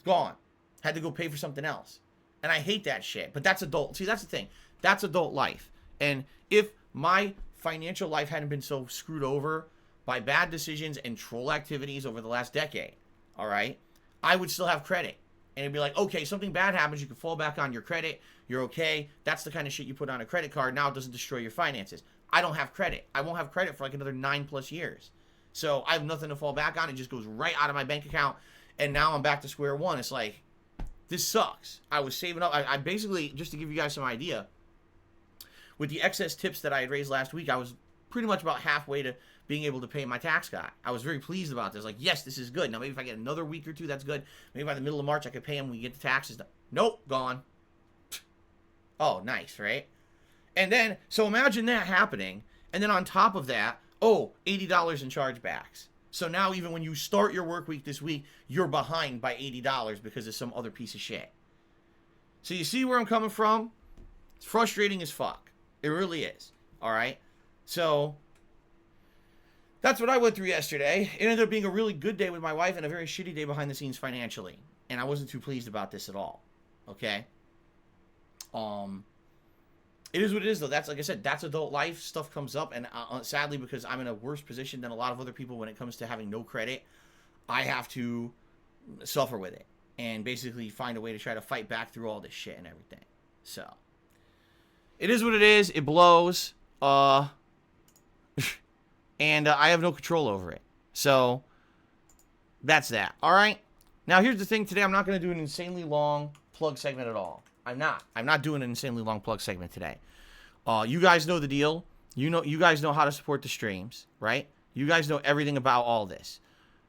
gone. Had to go pay for something else. And I hate that shit. But that's adult. See, that's the thing. That's adult life. And if my financial life hadn't been so screwed over by bad decisions and troll activities over the last decade, all right, I would still have credit. And it'd be like, okay, something bad happens, you can fall back on your credit, you're okay. That's the kind of shit you put on a credit card. Now it doesn't destroy your finances. I don't have credit. I won't have credit for like another 9+ years. So I have nothing to fall back on. It just goes right out of my bank account. And now I'm back to square one. It's like, this sucks. I was saving up. I basically, just to give you guys some idea, with the excess tips that I had raised last week, I was pretty much about halfway to being able to pay my tax guy. I was very pleased about this. Like, yes, this is good. Now, maybe if I get another week or two, that's good. Maybe by the middle of March, I could pay him when we get the taxes done. Nope, gone. Oh, nice, right? And then, so imagine that happening. And then on top of that, oh, $80 in chargebacks. So now even when you start your work week this week, you're behind by $80 because of some other piece of shit. So you see where I'm coming from? It's frustrating as fuck. It really is. All right? So that's what I went through yesterday. It ended up being a really good day with my wife and a very shitty day behind the scenes financially. and I wasn't too pleased about this at all. Okay? It is what it is, though. That's, like I said, that's adult life. Stuff comes up, and sadly, because I'm in a worse position than a lot of other people when it comes to having no credit, I have to suffer with it and basically find a way to try to fight back through all this shit and everything. So, it is what it is. It blows. And I have no control over it. So, that's that. All right? Now, here's the thing. Today, I'm not going to do an insanely long plug segment at all. I'm not doing an insanely long plug segment today. You guys know the deal. You guys know how to support the streams, right? You guys know everything about all this.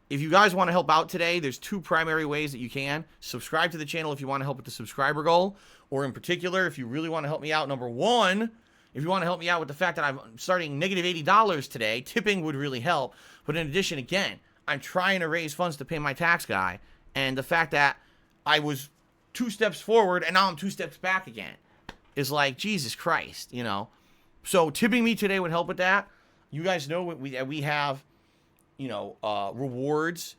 If you guys want to help out today, there's two primary ways that you can. Subscribe to the channel if you want to help with the subscriber goal. Or in particular, if you really want to help me out, number one, if you want to help me out with the fact that I'm starting negative $80 today, tipping would really help. But in addition, again, I'm trying to raise funds to pay my tax guy. And the fact that I was 2 steps forward and now I'm 2 steps back again is like, Jesus Christ, you know. So tipping me today would help with that. You guys know we have, you know, rewards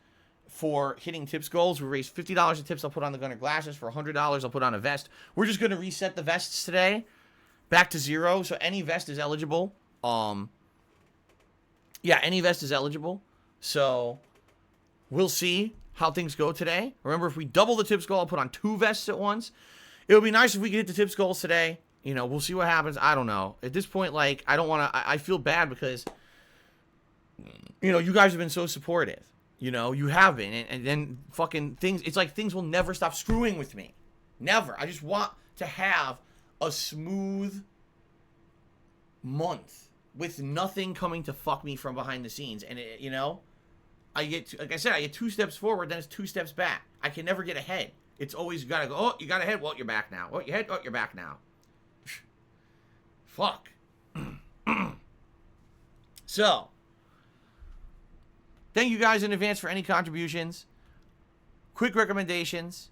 for hitting tips goals. We raised $50 of tips I'll put on the Gunner glasses. For $100 I'll put on a vest. We're just going to reset the vests today back to 0. So any vest is eligible. Yeah, any vest is eligible. So we'll see how things go today. Remember, if we double the tips goal, I'll put on 2 vests at once. It would be nice if we could hit the tips goals today. You know, we'll see what happens. I don't know. At this point, like, I don't want to... I feel bad because, you know, you guys have been so supportive. You know, you have been. And then fucking things... It's like things will never stop screwing with me. Never. I just want to have a smooth month with nothing coming to fuck me from behind the scenes. And, it, you know... I get, like I said, I get 2 steps forward, then it's 2 steps back. I can never get ahead. It's always got to go, oh, you got ahead, well, you're back now. Oh, you ahead, oh, you're back now. Fuck. So, thank you guys in advance for any contributions. Quick recommendations.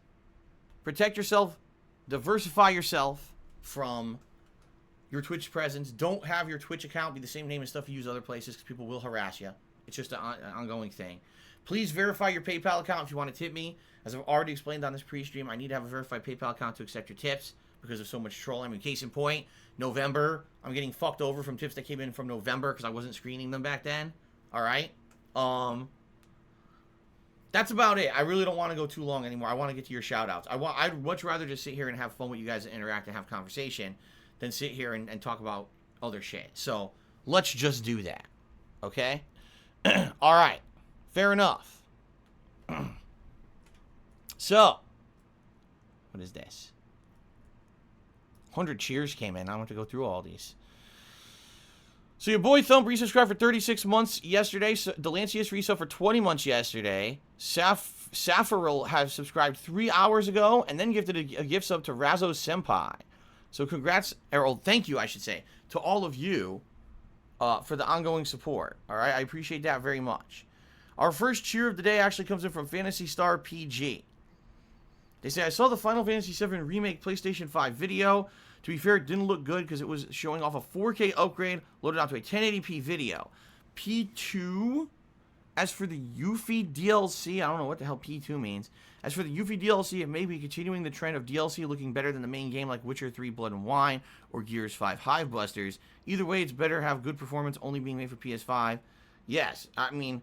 Protect yourself. Diversify yourself from your Twitch presence. Don't have your Twitch account be the same name and stuff you use other places because people will harass you. It's just an ongoing thing. Please verify your PayPal account if you want to tip me. As I've already explained on this pre-stream, I need to have a verified PayPal account to accept your tips because of so much trolling. I mean, case in point, November, I'm getting fucked over from tips that came in from November because I wasn't screening them back then. All right? That's about it. I really don't want to go too long anymore. I want to get to your shout-outs. I'd much rather just sit here and have fun with you guys and interact and have conversation than sit here and talk about other shit. So, let's just do that. Okay? All right. Fair enough. So, what is this? 100 cheers came in. I want to go through all these. So your boy Thump resubscribed for 36 months yesterday. Delancius resub for 20 months yesterday. Safaril has subscribed 3 hours ago and then gifted a gift sub to Razzo Senpai. So congrats, or thank you, I should say, to all of you for the ongoing support. All right, I appreciate that very much. Our first cheer of the day actually comes in from Phantasy Star PG. They say, I saw the Final Fantasy VII Remake PlayStation 5 video. To be fair, it didn't look good because it was showing off a 4K upgrade loaded onto a 1080p video. P2, as for the Yuffie DLC, I don't know what the hell P2 means. As for the Yuffie DLC, it may be continuing the trend of DLC looking better than the main game like Witcher 3 Blood and Wine or Gears 5 Hive Busters. Either way, it's better to have good performance only being made for PS5. Yes, I mean,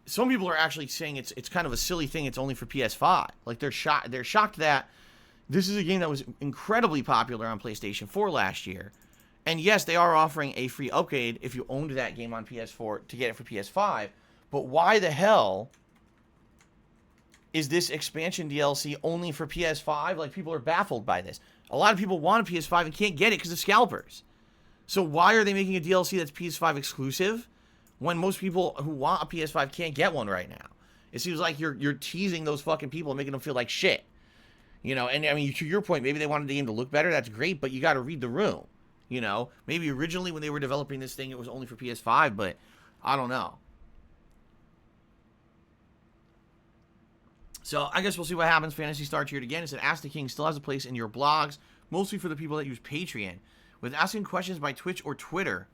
some people are actually saying it's kind of a silly thing. It's only for PS5. Like they're shocked that this is a game that was incredibly popular on PlayStation 4 last year. And yes, they are offering a free upgrade if you owned that game on PS4 to get it for PS5. But why the hell is this expansion DLC only for PS5? Like, people are baffled by this. A lot of people want a PS5 and can't get it because of scalpers. So why are they making a DLC that's PS5 exclusive when most people who want a PS5 can't get one right now? It seems like you're teasing those fucking people and making them feel like shit. You know, and I mean, to your point, maybe they wanted the game to look better. That's great, but you got to read the room. You know, maybe originally when they were developing this thing, it was only for PS5, but I don't know. So I guess we'll see what happens. Phantasy Star cheered again. It said, Ask the King still has a place in your blogs, mostly for the people that use Patreon. With asking questions by Twitch or Twitter,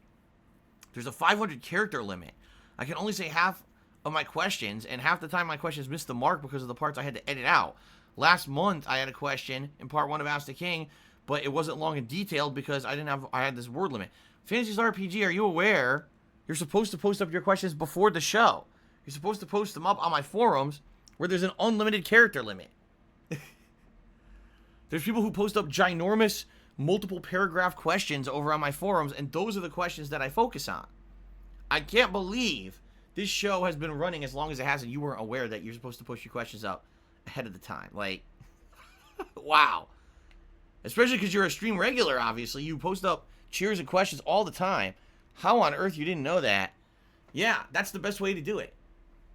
there's a 500 character limit. I can only say half of my questions, and half the time my questions missed the mark because of the parts I had to edit out. Last month, I had a question in part 1 of Ask the King, but it wasn't long and detailed because I had this word limit. Fantasy Star RPG, are you aware you're supposed to post up your questions before the show? You're supposed to post them up on my forums where there's an unlimited character limit. There's people who post up ginormous, multiple paragraph questions over on my forums, and those are the questions that I focus on. I can't believe this show has been running as long as it has, and you weren't aware that you're supposed to post your questions up ahead of the time. Like, wow. Especially because you're a stream regular, obviously. You post up cheers and questions all the time. How on earth you didn't know that? Yeah, that's the best way to do it.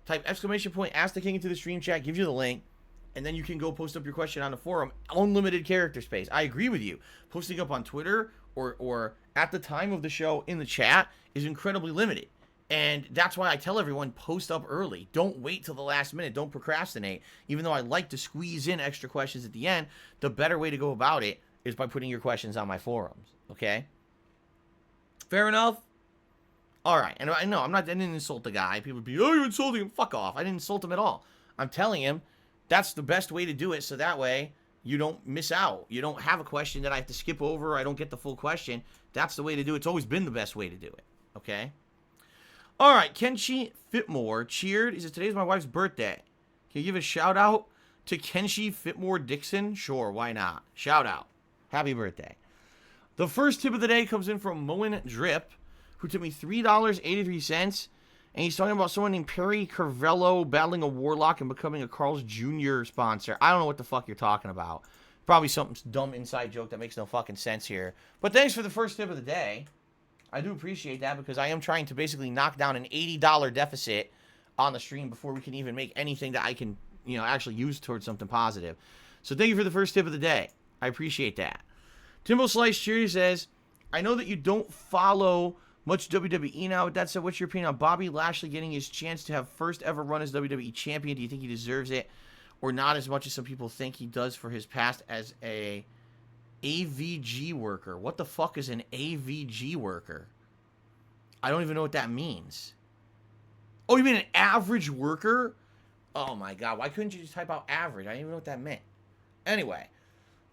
Type exclamation point, Ask the King into the stream chat, gives you the link, and then you can go post up your question on the forum. Unlimited character space. I agree with you. Posting up on Twitter or at the time of the show in the chat is incredibly limited. And that's why I tell everyone, post up early. Don't wait till the last minute. Don't procrastinate. Even though I like to squeeze in extra questions at the end, the better way to go about it is by putting your questions on my forums. Okay? Fair enough? All right. And I know, I didn't insult the guy. People would be, oh, you're insulting him. Fuck off. I didn't insult him at all. I'm telling him that's the best way to do it, so that way you don't miss out. You don't have a question that I have to skip over, or I don't get the full question. That's the way to do it. It's always been the best way to do it. Okay? All right, Kenshi Fitmore cheered. He says, today's my wife's birthday. Can you give a shout out to Kenshi Fitmore Dixon? Sure, why not? Shout out. Happy birthday. The first tip of the day comes in from Moen Drip, who took me $3.83, and he's talking about someone named Perry Carvello battling a warlock and becoming a Carl's Jr. sponsor. I don't know what the fuck you're talking about. Probably some dumb inside joke that makes no fucking sense here. But thanks for the first tip of the day. I do appreciate that because I am trying to basically knock down an $80 deficit on the stream before we can even make anything that I can, actually use towards something positive. So thank you for the first tip of the day. I appreciate that. Timbo Slice Cheery says, I know that you don't follow much WWE now. With that said, what's your opinion on Bobby Lashley getting his chance to have first ever run as WWE champion? Do you think he deserves it or not as much as some people think he does for his past as a AVG worker? What the fuck is an AVG worker? I don't even know what that means. Oh, you mean an average worker? Oh my god, why couldn't you just type out average? I didn't even know what that meant. Anyway,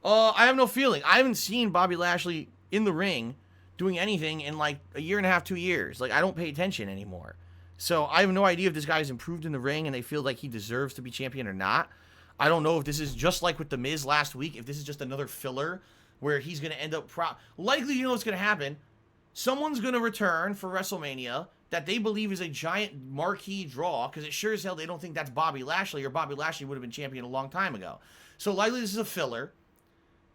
I have no feeling. I haven't seen Bobby Lashley in the ring doing anything in like a year and a half, 2 years. Like, I don't pay attention anymore. So I have no idea if this guy's improved in the ring and they feel like he deserves to be champion or not. I don't know if this is just like with The Miz last week, if this is just another filler where he's going to end up... Likely, you know what's going to happen. Someone's going to return for WrestleMania that they believe is a giant marquee draw, because it sure as hell they don't think that's Bobby Lashley, or Bobby Lashley would have been champion a long time ago. So likely this is a filler.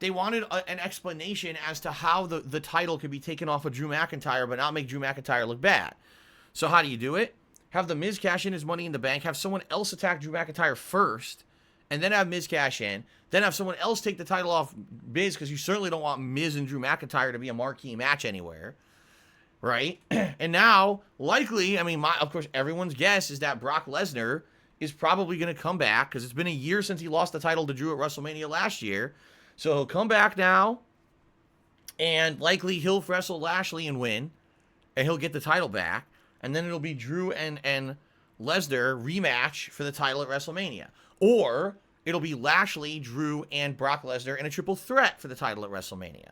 They wanted an explanation as to how the title could be taken off of Drew McIntyre, but not make Drew McIntyre look bad. So how do you do it? Have The Miz cash in his Money in the Bank, have someone else attack Drew McIntyre first, and then have Miz cash in, then have someone else take the title off Miz, because you certainly don't want Miz and Drew McIntyre to be a marquee match anywhere, right? And now, likely, I mean, of course, everyone's guess is that Brock Lesnar is probably going to come back, because it's been a year since he lost the title to Drew at WrestleMania last year. So he'll come back now, and likely he'll wrestle Lashley and win, and he'll get the title back, and then it'll be Drew and Lesnar rematch for the title at WrestleMania. Or it'll be Lashley, Drew, and Brock Lesnar in a triple threat for the title at WrestleMania.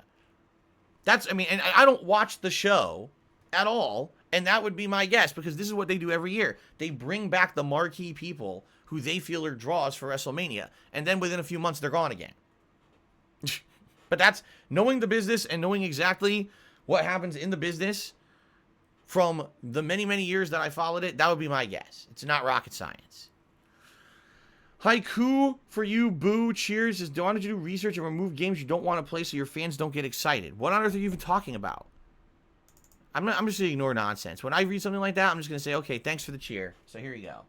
And I don't watch the show at all, and that would be my guess, because this is what they do every year. They bring back the marquee people who they feel are draws for WrestleMania, and then within a few months, they're gone again. But that's knowing the business and knowing exactly what happens in the business from the many, many years that I followed it. That would be my guess. It's not rocket science. Haiku for you, boo. Cheers. Says, why don't you do research and remove games you don't want to play so your fans don't get excited? What on earth are you even talking about? I'm just going to ignore nonsense. When I read something like that, I'm just going to say, okay, thanks for the cheer. So here you go.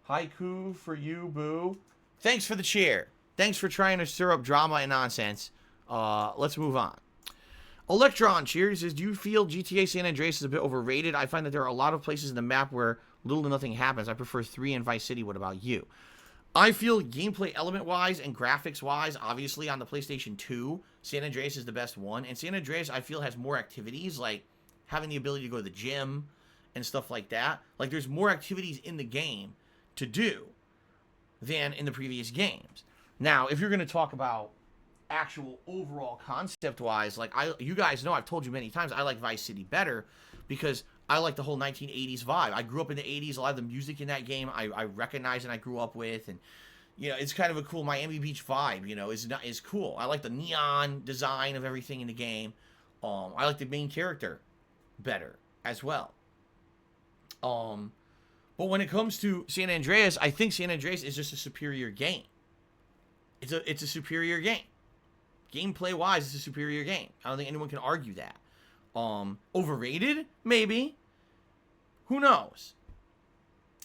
Haiku for you, boo. Thanks for the cheer. Thanks for trying to stir up drama and nonsense. Let's move on. Electron cheers. Says, do you feel GTA San Andreas is a bit overrated? I find that there are a lot of places in the map where little to nothing happens. I prefer 3 and Vice City. What about you? I feel gameplay element-wise and graphics-wise, obviously on the PlayStation 2, San Andreas is the best one. And San Andreas, I feel, has more activities, like having the ability to go to the gym and stuff like that. Like, there's more activities in the game to do than in the previous games. Now, if you're going to talk about actual overall concept-wise, like, you guys know, I've told you many times, I like Vice City better because I like the whole 1980s vibe. I grew up in the 80s. A lot of the music in that game I recognize and I grew up with, and you know, it's kind of a cool Miami Beach vibe, you know, is cool. I like the neon design of everything in the game. I like the main character better as well. But when it comes to San Andreas, I think San Andreas is just a superior game. It's a superior game. Gameplay-wise, it's a superior game. I don't think anyone can argue that. Overrated? Maybe. Who knows?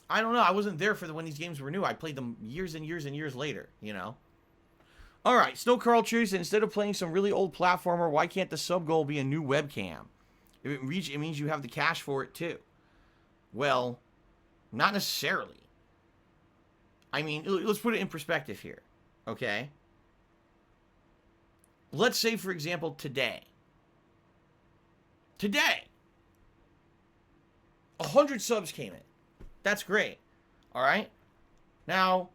I don't know. I wasn't there for when these games were new. I played them years and years and years later, you know? Alright, Snow Carl Cheers. Instead of playing some really old platformer, why can't the sub goal be a new webcam? If it means you have the cash for it, too. Well, not necessarily. I mean, let's put it in perspective here, okay? Let's say, for example, today, 100 subs came in. That's great. All right? Now,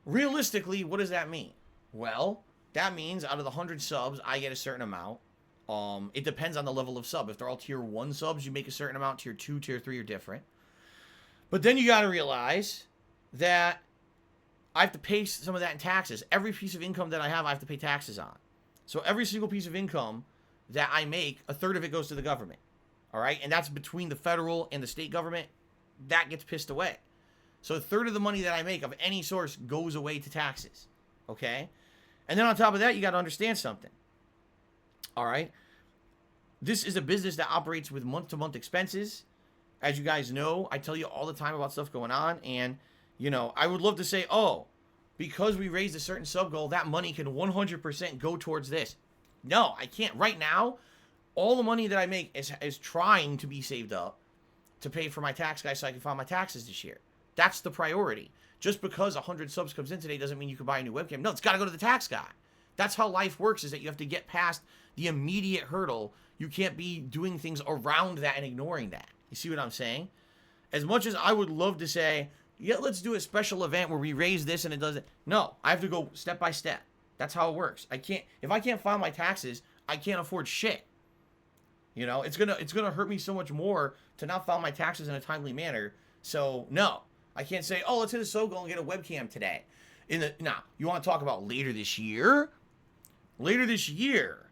realistically, what does that mean? Well, that means out of the 100 subs, I get a certain amount. It depends on the level of sub. If they're all tier 1 subs, you make a certain amount. Tier 2, tier 3 are different. But then you got to realize that I have to pay some of that in taxes. Every piece of income that I have to pay taxes on. So every single piece of income that I make, a third of it goes to the government. All right? And that's between the federal and the state government. That gets pissed away. So a third of the money that I make of any source goes away to taxes. Okay? And then on top of that, you got to understand something. All right? This is a business that operates with month-to-month expenses. As you guys know, I tell you all the time about stuff going on. And, you know, I would love to say, oh, because we raised a certain sub goal, that money can 100% go towards this. No, I can't. Right now, all the money that I make is trying to be saved up to pay for my tax guy so I can file my taxes this year. That's the priority. Just because 100 subs comes in today doesn't mean you can buy a new webcam. No, it's got to go to the tax guy. That's how life works, is that you have to get past the immediate hurdle. You can't be doing things around that and ignoring that. You see what I'm saying? As much as I would love to say, yeah, let's do a special event where we raise this and it doesn't. No, I have to go step by step. That's how it works. If I can't file my taxes, I can't afford shit. You know, it's gonna hurt me so much more to not file my taxes in a timely manner. So no, I can't say, oh, let's hit a sub goal and get a webcam today. You want to talk about later this year? Later this year,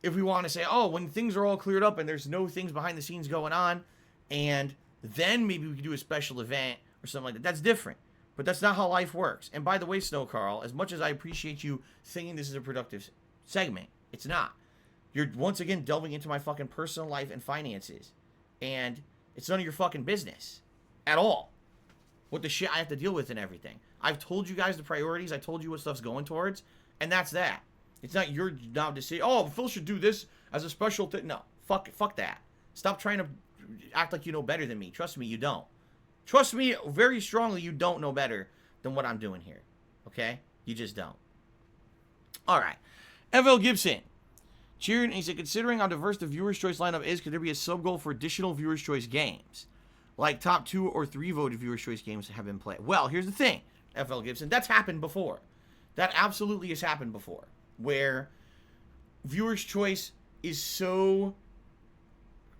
if we want to say, oh, when things are all cleared up and there's no things behind the scenes going on, and then maybe we could do a special event or something like that. That's different. But that's not how life works. And by the way, Snow Carl, as much as I appreciate you thinking this is a productive segment, it's not. You're once again delving into my fucking personal life and finances. And it's none of your fucking business. At all. What the shit I have to deal with and everything. I've told you guys the priorities. I told you what stuff's going towards. And that's that. It's not your job to say, oh, Phil should do this as a special thing. No. Fuck that. Stop trying to act like you know better than me. Trust me, you don't. Trust me very strongly, you don't know better than what I'm doing here. Okay? You just don't. Alright. FL Gibson. Cheering, he said, considering how diverse the viewer's choice lineup is, could there be a sub goal for additional viewer's choice games? Like top 2 or 3 voted viewer's choice games have been played. Well, here's the thing, FL Gibson. That's happened before. That absolutely has happened before. Where viewer's choice is so...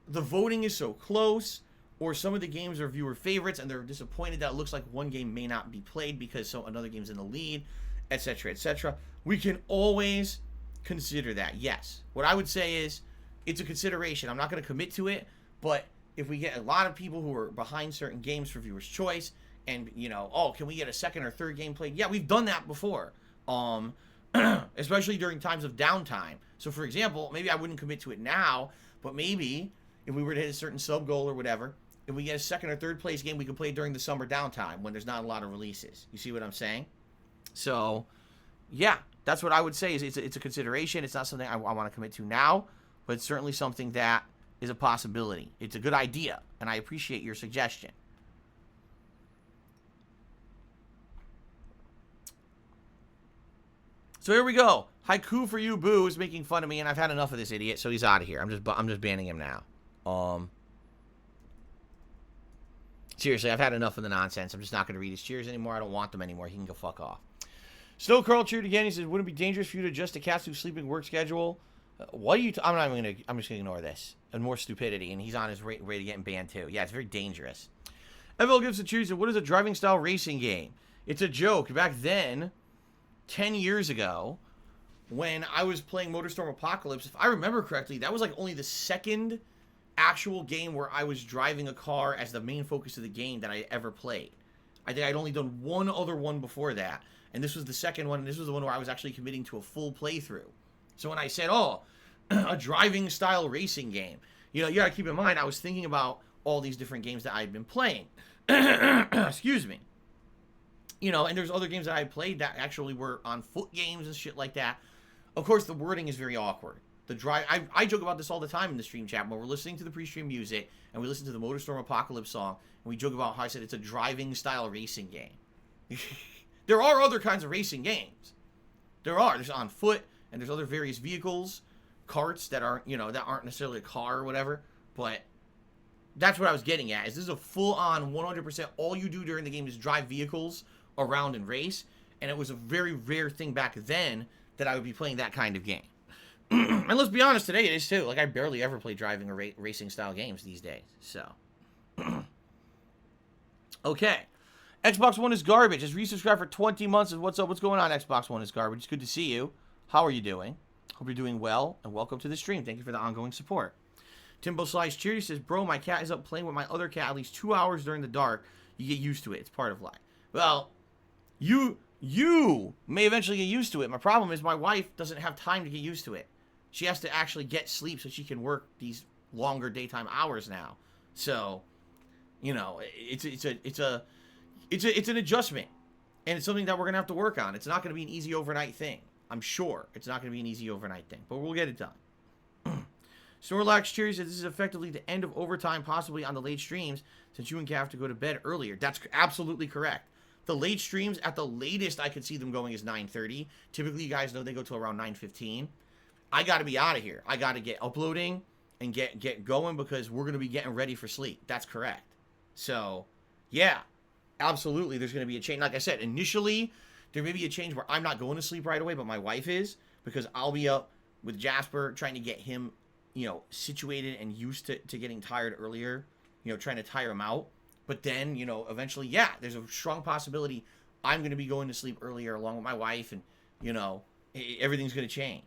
the voting is so close, or some of the games are viewer favorites and they're disappointed that it looks like one game may not be played because another game's in the lead, etc., etc. We can always consider that, yes. What I would say is, it's a consideration. I'm not going to commit to it, but if we get a lot of people who are behind certain games for viewer's choice, and, you know, oh, can we get a second or third game played? Yeah, we've done that before. Especially during times of downtime. So, for example, maybe I wouldn't commit to it now, but maybe if we were to hit a certain sub goal or whatever, if we get a second or third place game, we can play during the summer downtime when there's not a lot of releases. You see what I'm saying? So, yeah, that's what I would say. Is it's a consideration. It's not something I want to commit to now, but it's certainly something that is a possibility. It's a good idea, and I appreciate your suggestion. So here we go. Haiku for you, Boo, is making fun of me, and I've had enough of this idiot, so he's out of here. I'm just banning him now. Seriously, I've had enough of the nonsense. I'm just not going to read his cheers anymore. I don't want them anymore. He can go fuck off. Snow Curl cheered again. He says, wouldn't it be dangerous for you to adjust a cat's sleeping work schedule? What are you... I'm not even going to... I'm just going to ignore this. And more stupidity. And he's on his way to getting banned too. Yeah, it's very dangerous. Evel gives a cheers. What is a driving style racing game? It's a joke. Back then, 10 years ago, when I was playing MotorStorm Apocalypse, if I remember correctly, that was like only the second actual game where I was driving a car as the main focus of the game that I ever played. I think I'd only done one other one before that. And this was the second one, and this was the one where I was actually committing to a full playthrough. So when I said, oh, a driving style racing game, you know, you gotta keep in mind, I was thinking about all these different games that I'd been playing. Excuse me. You know, and there's other games that I played that actually were on foot games and shit like that. Of course, the wording is very awkward. I joke about this all the time in the stream chat when we're listening to the pre-stream music and we listen to the MotorStorm Apocalypse song and we joke about how I said it's a driving style racing game. There are other kinds of racing games. There's on foot and there's other various vehicles, carts that aren't, you know, that aren't necessarily a car or whatever, but that's what I was getting at. Is this is a full-on 100% all you do during the game is drive vehicles around and race, and it was a very rare thing back then that I would be playing that kind of game. And let's be honest, today it is too. Like, I barely ever play driving or racing style games these days. So, okay. Xbox One is garbage. Has resubscribed for 20 months. What's up? What's going on, Xbox One is garbage? It's good to see you. How are you doing? Hope you're doing well, and welcome to the stream. Thank you for the ongoing support. Timbo Slice Cheer says, bro, my cat is up playing with my other cat at least 2 hours during the dark. You get used to it. It's part of life. Well, you may eventually get used to it. My problem is my wife doesn't have time to get used to it. She has to actually get sleep so she can work these longer daytime hours now. So, you know, it's an adjustment, and it's something that we're gonna have to work on. It's not gonna be an easy overnight thing. I'm sure it's not gonna be an easy overnight thing, but we'll get it done. Snorlax Cheers says this is effectively the end of overtime, possibly on the late streams, since you and Kat have to go to bed earlier. That's absolutely correct. The late streams, at the latest I could see them going is 9:30. Typically, you guys know they go till around 9:15. I got to be out of here. I got to get uploading and get going because we're going to be getting ready for sleep. That's correct. So, yeah, absolutely. There's going to be a change. Like I said, initially, there may be a change where I'm not going to sleep right away, but my wife is, because I'll be up with Jasper trying to get him, you know, situated and used to getting tired earlier, you know, trying to tire him out. But then, you know, eventually, yeah, there's a strong possibility I'm going to be going to sleep earlier along with my wife, and, you know, everything's going to change.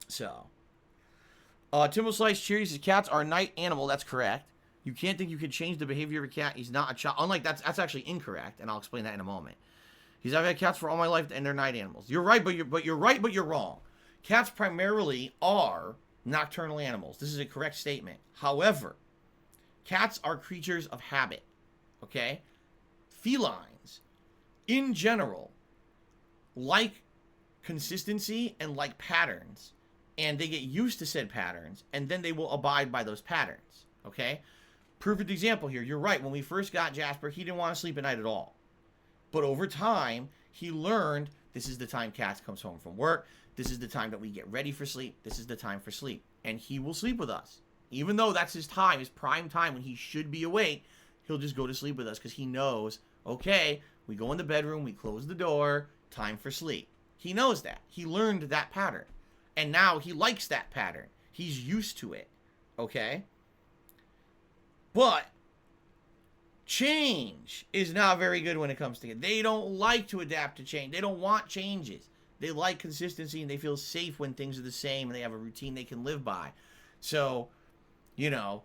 So, Timbo Slice Cheers says cats are a night animal. That's correct. You can't think you can change the behavior of a cat. He's not a child. Unlike that's actually incorrect, and I'll explain that in a moment. I've had cats for all my life, and they're night animals. You're right, but you're wrong. Cats primarily are nocturnal animals. This is a correct statement. However, cats are creatures of habit. Okay, felines, in general, like consistency and like patterns. And they get used to said patterns, and then they will abide by those patterns, okay? Perfect example here. You're right. When we first got Jasper, he didn't want to sleep at night at all. But over time, he learned this is the time Cat comes home from work. This is the time that we get ready for sleep. This is the time for sleep. And he will sleep with us. Even though that's his time, his prime time when he should be awake, he'll just go to sleep with us because he knows, okay, we go in the bedroom, we close the door, time for sleep. He knows that. He learned that pattern. And now he likes that pattern. He's used to it. Okay? But change is not very good when it comes to it. They don't like to adapt to change. They don't want changes. They like consistency, and they feel safe when things are the same and they have a routine they can live by. So, you know,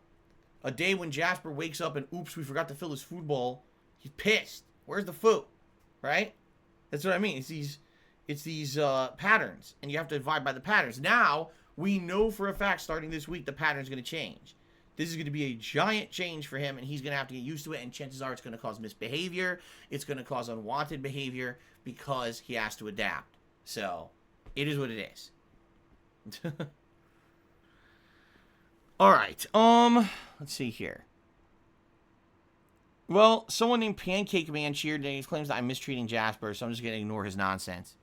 a day when Jasper wakes up and oops, we forgot to fill his food bowl, he's pissed. Where's the food? Right? That's what I mean. It's these patterns, and you have to abide by the patterns. Now, we know for a fact, starting this week, the pattern's going to change. This is going to be a giant change for him, and he's going to have to get used to it, and chances are it's going to cause misbehavior. It's going to cause unwanted behavior because he has to adapt. So, it is what it is. All right. Let's see here. Well, someone named Pancake Man cheered, and he claims that I'm mistreating Jasper, so I'm just going to ignore his nonsense.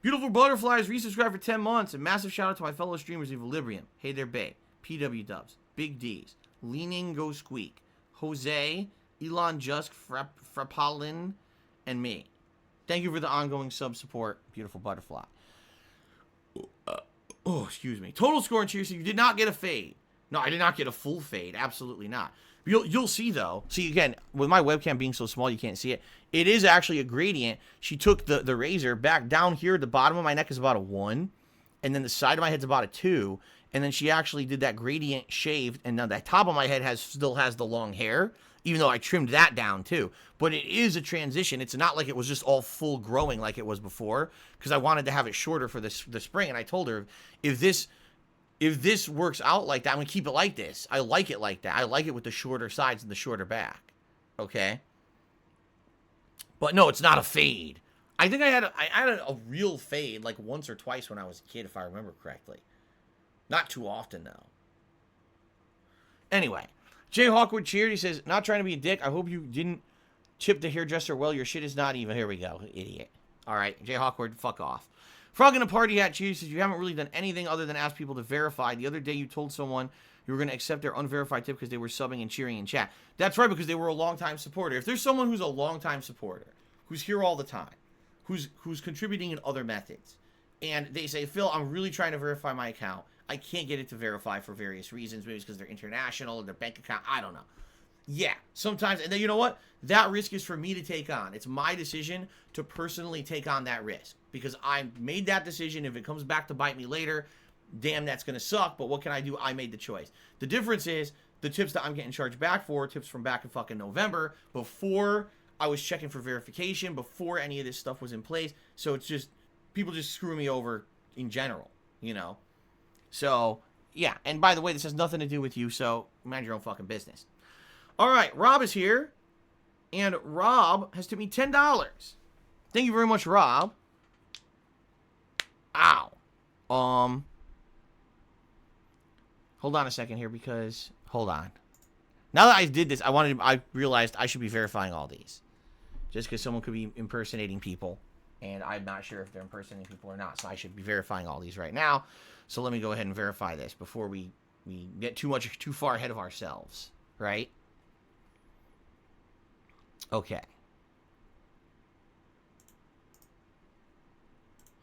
Beautiful Butterflies resubscribed for 10 months. A massive shout out to my fellow streamers, Equilibrium, Hey There Babe, PW Dubs, Big D's, Leaning Go Squeak, Jose, Elon Jusk, Frappalin, and me. Thank you for the ongoing sub support, beautiful butterfly. Oh, excuse me. Total score and cheers. You did not get a fade. No, I did not get a full fade. Absolutely not. You'll see, though. See, again, with my webcam being so small, you can't see it. It is actually a gradient. She took the razor back down here. The bottom of my neck is about a 1. And then the side of my head's about a 2. And then she actually did that gradient shaved. And now the top of my head still has the long hair, even though I trimmed that down, too. But it is a transition. It's not like it was just all full growing like it was before, because I wanted to have it shorter for the spring. And I told her, if this works out like that, I'm going to keep it like this. I like it like that. I like it with the shorter sides and the shorter back. Okay? But no, it's not a fade. I think I had a real fade like once or twice when I was a kid, if I remember correctly. Not too often, though. Anyway, Jay Hawkwood cheered. He says, not trying to be a dick. I hope you didn't chip the hairdresser well. Your shit is not even. Here we go, idiot. All right, Jay Hawkwood, fuck off. Frog in a party hat cheers says, you haven't really done anything other than ask people to verify. The other day you told someone you were going to accept their unverified tip because they were subbing and cheering in chat. That's right, because they were a long-time supporter. If there's someone who's a long-time supporter, who's here all the time, who's contributing in other methods, and they say, Phil, I'm really trying to verify my account. I can't get it to verify for various reasons. Maybe it's because they're international or their bank account. I don't know. Yeah, sometimes. And then you know what? That risk is for me to take on. It's my decision to personally take on that risk. Because I made that decision. If it comes back to bite me later, damn, that's going to suck. But what can I do? I made the choice. The difference is the tips that I'm getting charged back for, tips from back in fucking November, before I was checking for verification, before any of this stuff was in place. So it's just, people just screw me over in general, you know? So, yeah. And by the way, this has nothing to do with you, so mind your own fucking business. All right, Rob is here, and Rob has tipped me $10. Thank you very much, Rob. Ow. Hold on a second here, because, hold on. Now that I did this, I realized I should be verifying all these. Just because someone could be impersonating people, and I'm not sure if they're impersonating people or not, so I should be verifying all these right now. So let me go ahead and verify this before we get too far ahead of ourselves, right? Okay.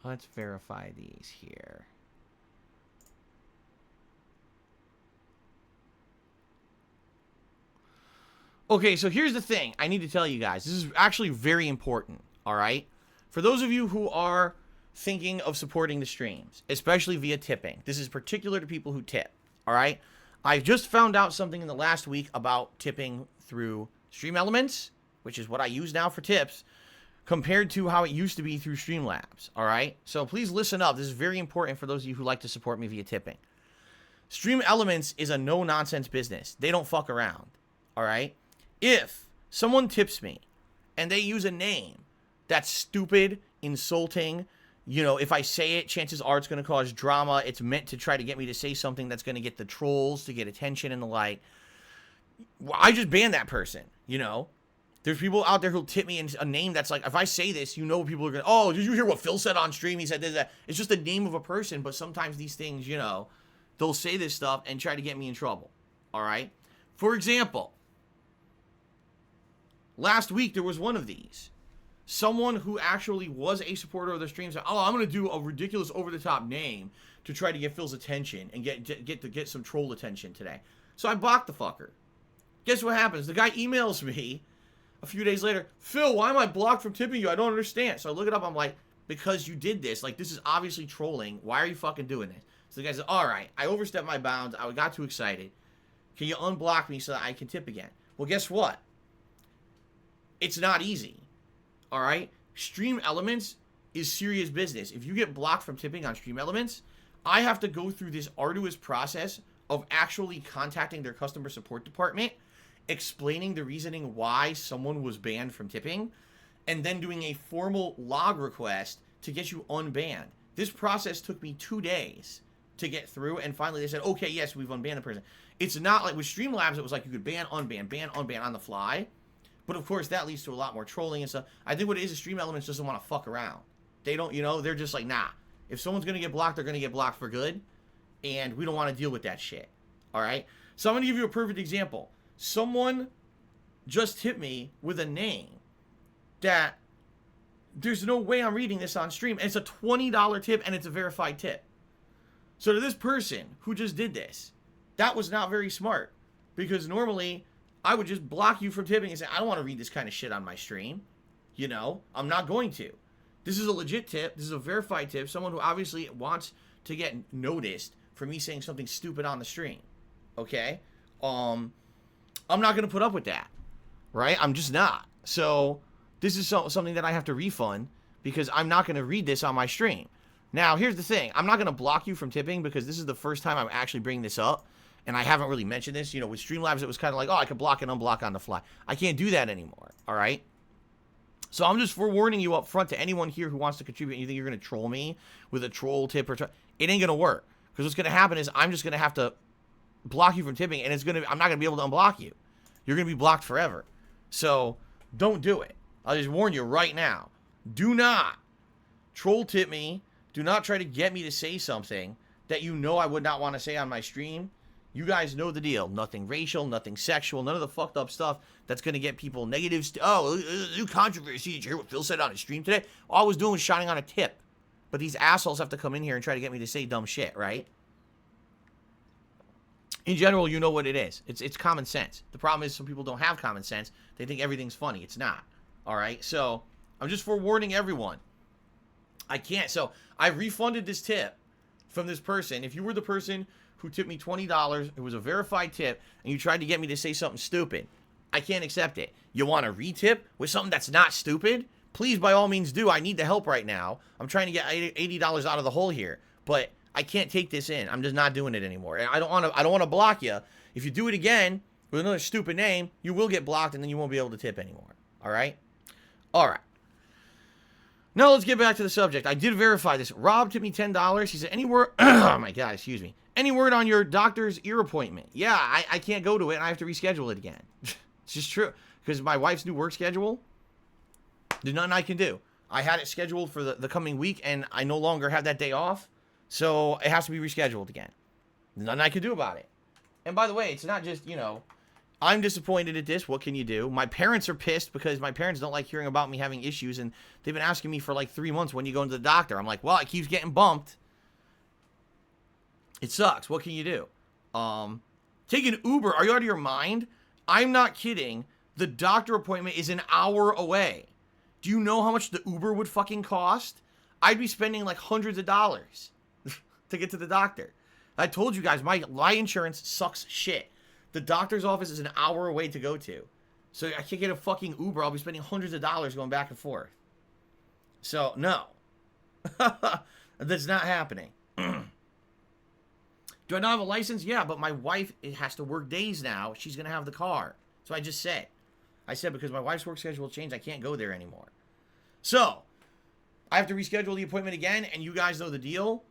Let's verify these here. Okay, so here's the thing I need to tell you guys. This is actually very important, all right? For those of you who are thinking of supporting the streams, especially via tipping, this is particular to people who tip, all right? I just found out something in the last week about tipping through Stream Elements, which is what I use now for tips, compared to how it used to be through Streamlabs, all right? So please listen up. This is very important for those of you who like to support me via tipping. Stream Elements is a no-nonsense business. They don't fuck around, all right? If someone tips me and they use a name that's stupid, insulting, you know, if I say it, chances are it's going to cause drama. It's meant to try to get me to say something that's going to get the trolls to get attention and the like. I just ban that person, you know? There's people out there who'll tip me in a name that's like, if I say this, you know people are going to, oh, did you hear what Phil said on stream? He said this, that. It's just the name of a person, but sometimes these things, you know, they'll say this stuff and try to get me in trouble, all right? For example, last week there was one of these. Someone who actually was a supporter of the stream said, oh, I'm going to do a ridiculous over-the-top name to try to get Phil's attention and get some troll attention today. So I blocked the fucker. Guess what happens? The guy emails me a few days later, Phil, why am I blocked from tipping you? I don't understand. So I look it up. I'm like, because you did this. Like, this is obviously trolling. Why are you fucking doing this? So the guy said, all right, I overstepped my bounds. I got too excited. Can you unblock me so that I can tip again? Well, guess what? It's not easy. All right? Stream Elements is serious business. If you get blocked from tipping on Stream Elements, I have to go through this arduous process of actually contacting their customer support department, explaining the reasoning why someone was banned from tipping, and then doing a formal log request to get you unbanned. This process took me 2 days to get through, and finally they said, okay, yes, we've unbanned the person. It's not like with Streamlabs, it was like you could ban, unban on the fly. But of course, that leads to a lot more trolling and stuff. I think what it is Stream Elements doesn't want to fuck around. They don't, you know, they're just like, nah. If someone's going to get blocked, they're going to get blocked for good. And we don't want to deal with that shit. All right? So I'm going to give you a perfect example. Someone just tip me with a name that there's no way I'm reading this on stream. And it's a $20 tip and it's a verified tip. So to this person who just did this, that was not very smart. Because normally, I would just block you from tipping and say, I don't want to read this kind of shit on my stream. You know, I'm not going to. This is a legit tip. This is a verified tip. Someone who obviously wants to get noticed for me saying something stupid on the stream. Okay? I'm not going to put up with that. Right? I'm just not. So, this is something that I have to refund because I'm not going to read this on my stream. Now, here's the thing. I'm not going to block you from tipping because this is the first time I'm actually bringing this up. And I haven't really mentioned this. You know, with Streamlabs, it was kind of like, oh, I could block and unblock on the fly. I can't do that anymore, all right? So I'm just forewarning you up front to anyone here who wants to contribute and you think you're going to troll me with a troll tip or it ain't going to work. Because what's going to happen is I'm just going to have to block you from tipping and I'm not going to be able to unblock you. You're going to be blocked forever. So don't do it. I'll just warn you right now. Do not troll tip me. Do not try to get me to say something that you know I would not want to say on my stream. You guys know the deal. Nothing racial, nothing sexual, none of the fucked up stuff that's going to get people negative. New controversy. Did you hear what Phil said on his stream today? All I was doing was shining on a tip. But these assholes have to come in here and try to get me to say dumb shit, right? In general, you know what it is. It's common sense. The problem is some people don't have common sense. They think everything's funny. It's not. All right? So, I'm just forewarning everyone. I can't. So, I refunded this tip from this person. If you were the person who tipped me $20, it was a verified tip, and you tried to get me to say something stupid, I can't accept it. You want to retip with something that's not stupid? Please, by all means, do. I need the help right now. I'm trying to get $80 out of the hole here, but I can't take this in. I'm just not doing it anymore. And I don't want to block you. If you do it again with another stupid name, you will get blocked, and then you won't be able to tip anymore. All right? All right. Now let's get back to the subject. I did verify this. Rob tipped me $10. He said, any word... oh, my God. Excuse me. Any word on your doctor's ear appointment? Yeah, I can't go to it, and I have to reschedule it again. It's just true. Because my wife's new work schedule, there's nothing I can do. I had it scheduled for the coming week, and I no longer have that day off. So it has to be rescheduled again. There's nothing I can do about it. And by the way, it's not just, you know, I'm disappointed at this. What can you do? My parents are pissed because my parents don't like hearing about me having issues, and they've been asking me for like 3 months, when you go to the doctor? I'm like, well, it keeps getting bumped. It sucks. What can you do? Take an Uber. Are you out of your mind? I'm not kidding. The doctor appointment is an hour away. Do you know how much the Uber would fucking cost? I'd be spending like hundreds of dollars to get to the doctor. I told you guys, my insurance sucks shit. The doctor's office is an hour away to go to. So I can't get a fucking Uber. I'll be spending hundreds of dollars going back and forth. So, no. That's not happening. Do I not have a license? Yeah, but my wife has to work days now. She's going to have the car. So I just said. I said because my wife's work schedule changed, I can't go there anymore. So, I have to reschedule the appointment again, and you guys know the deal.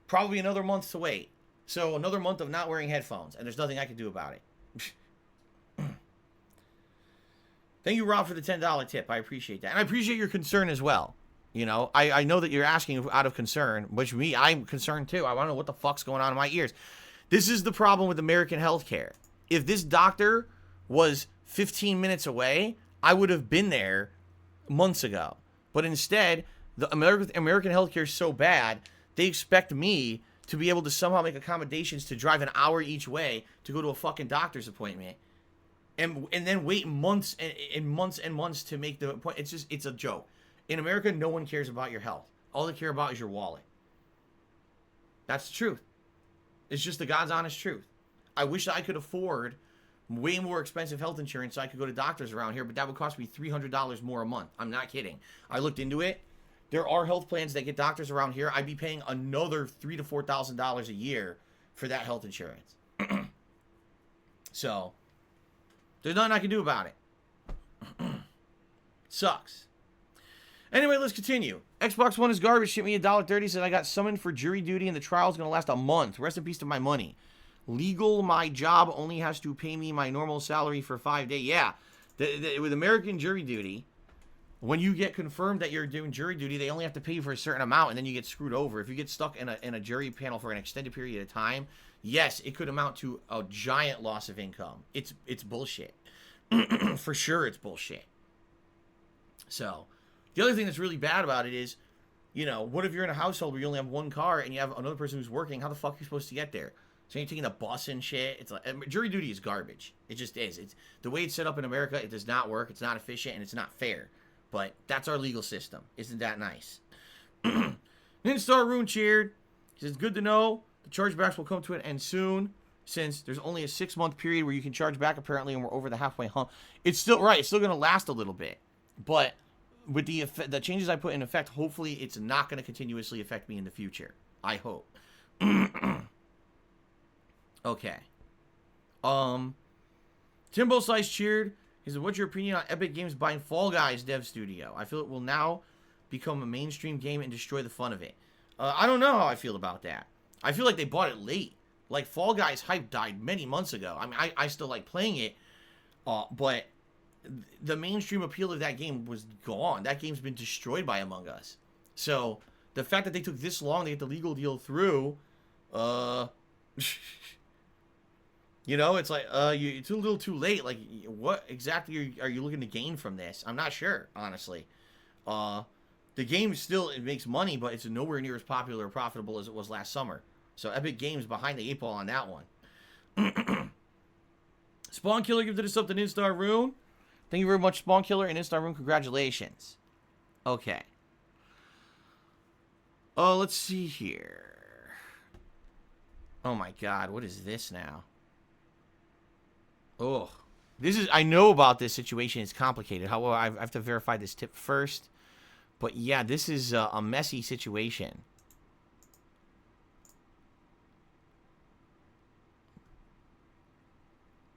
Probably another month to wait. So, another month of not wearing headphones, and there's nothing I can do about it. Thank you, Rob, for the $10 tip. I appreciate that. And I appreciate your concern as well. You know, I know that you're asking out of concern, which I'm concerned too. I want to know what the fuck's going on in my ears. This is the problem with American healthcare. If this doctor was 15 minutes away, I would have been there months ago. But instead, the American healthcare is so bad, they expect me to be able to somehow make accommodations to drive an hour each way to go to a fucking doctor's appointment. And then wait months and months and months to make the appointment. It's a joke. In America, no one cares about your health. All they care about is your wallet. That's the truth. It's just the God's honest truth. I wish I could afford way more expensive health insurance so I could go to doctors around here, but that would cost me $300 more a month. I'm not kidding. I looked into it. There are health plans that get doctors around here. I'd be paying another $3,000 to $4,000 a year for that health insurance. So, there's nothing I can do about it. Sucks. Anyway, let's continue. Xbox One is garbage. Ship me $1.30. Said I got summoned for jury duty and the trial's going to last a month. Rest in peace to my money. Legal, my job only has to pay me my normal salary for 5 days. Yeah. With American jury duty, when you get confirmed that you're doing jury duty, they only have to pay you for a certain amount, and then you get screwed over. If you get stuck in a jury panel for an extended period of time, yes, it could amount to a giant loss of income. It's bullshit. For sure it's bullshit. So, the other thing that's really bad about it is, you know, what if you're in a household where you only have one car and you have another person who's working? How the fuck are you supposed to get there? So you're taking a bus and shit. It's like, jury duty is garbage. It just is. It's the way it's set up in America. It does not work. It's not efficient and it's not fair. But that's our legal system. Isn't that nice? Ninstar Rune cheered. He says, good to know. The chargebacks will come to an end soon, since there's only a 6-month period where you can charge back, apparently, and we're over the halfway hump. It's still, right, it's still going to last a little bit. But with the changes I put in effect, hopefully it's not going to continuously affect me in the future. I hope. Okay. Timbo Slice cheered. He said, what's your opinion on Epic Games buying Fall Guys dev studio? I feel it will now become a mainstream game and destroy the fun of it. I don't know how I feel about that. I feel like they bought it late. Like, Fall Guys hype died many months ago. I mean, I still like playing it, but the mainstream appeal of that game was gone. That game's been destroyed by Among Us. So, the fact that they took this long to get the legal deal through, you know, it's like, it's a little too late. Like, what exactly are you looking to gain from this? I'm not sure, honestly. The game still, it makes money, but it's nowhere near as popular or profitable as it was last summer. So Epic Games behind the 8 ball on that one. Spawn Killer gifted us up to Instar Rune. Thank you very much, Spawn Killer and Instar Rune. Congratulations. Okay. Let's see here. Oh my god, what is this now? Oh. This is, I know about this situation. It's complicated. However, I have to verify this tip first. But yeah, this is a messy situation.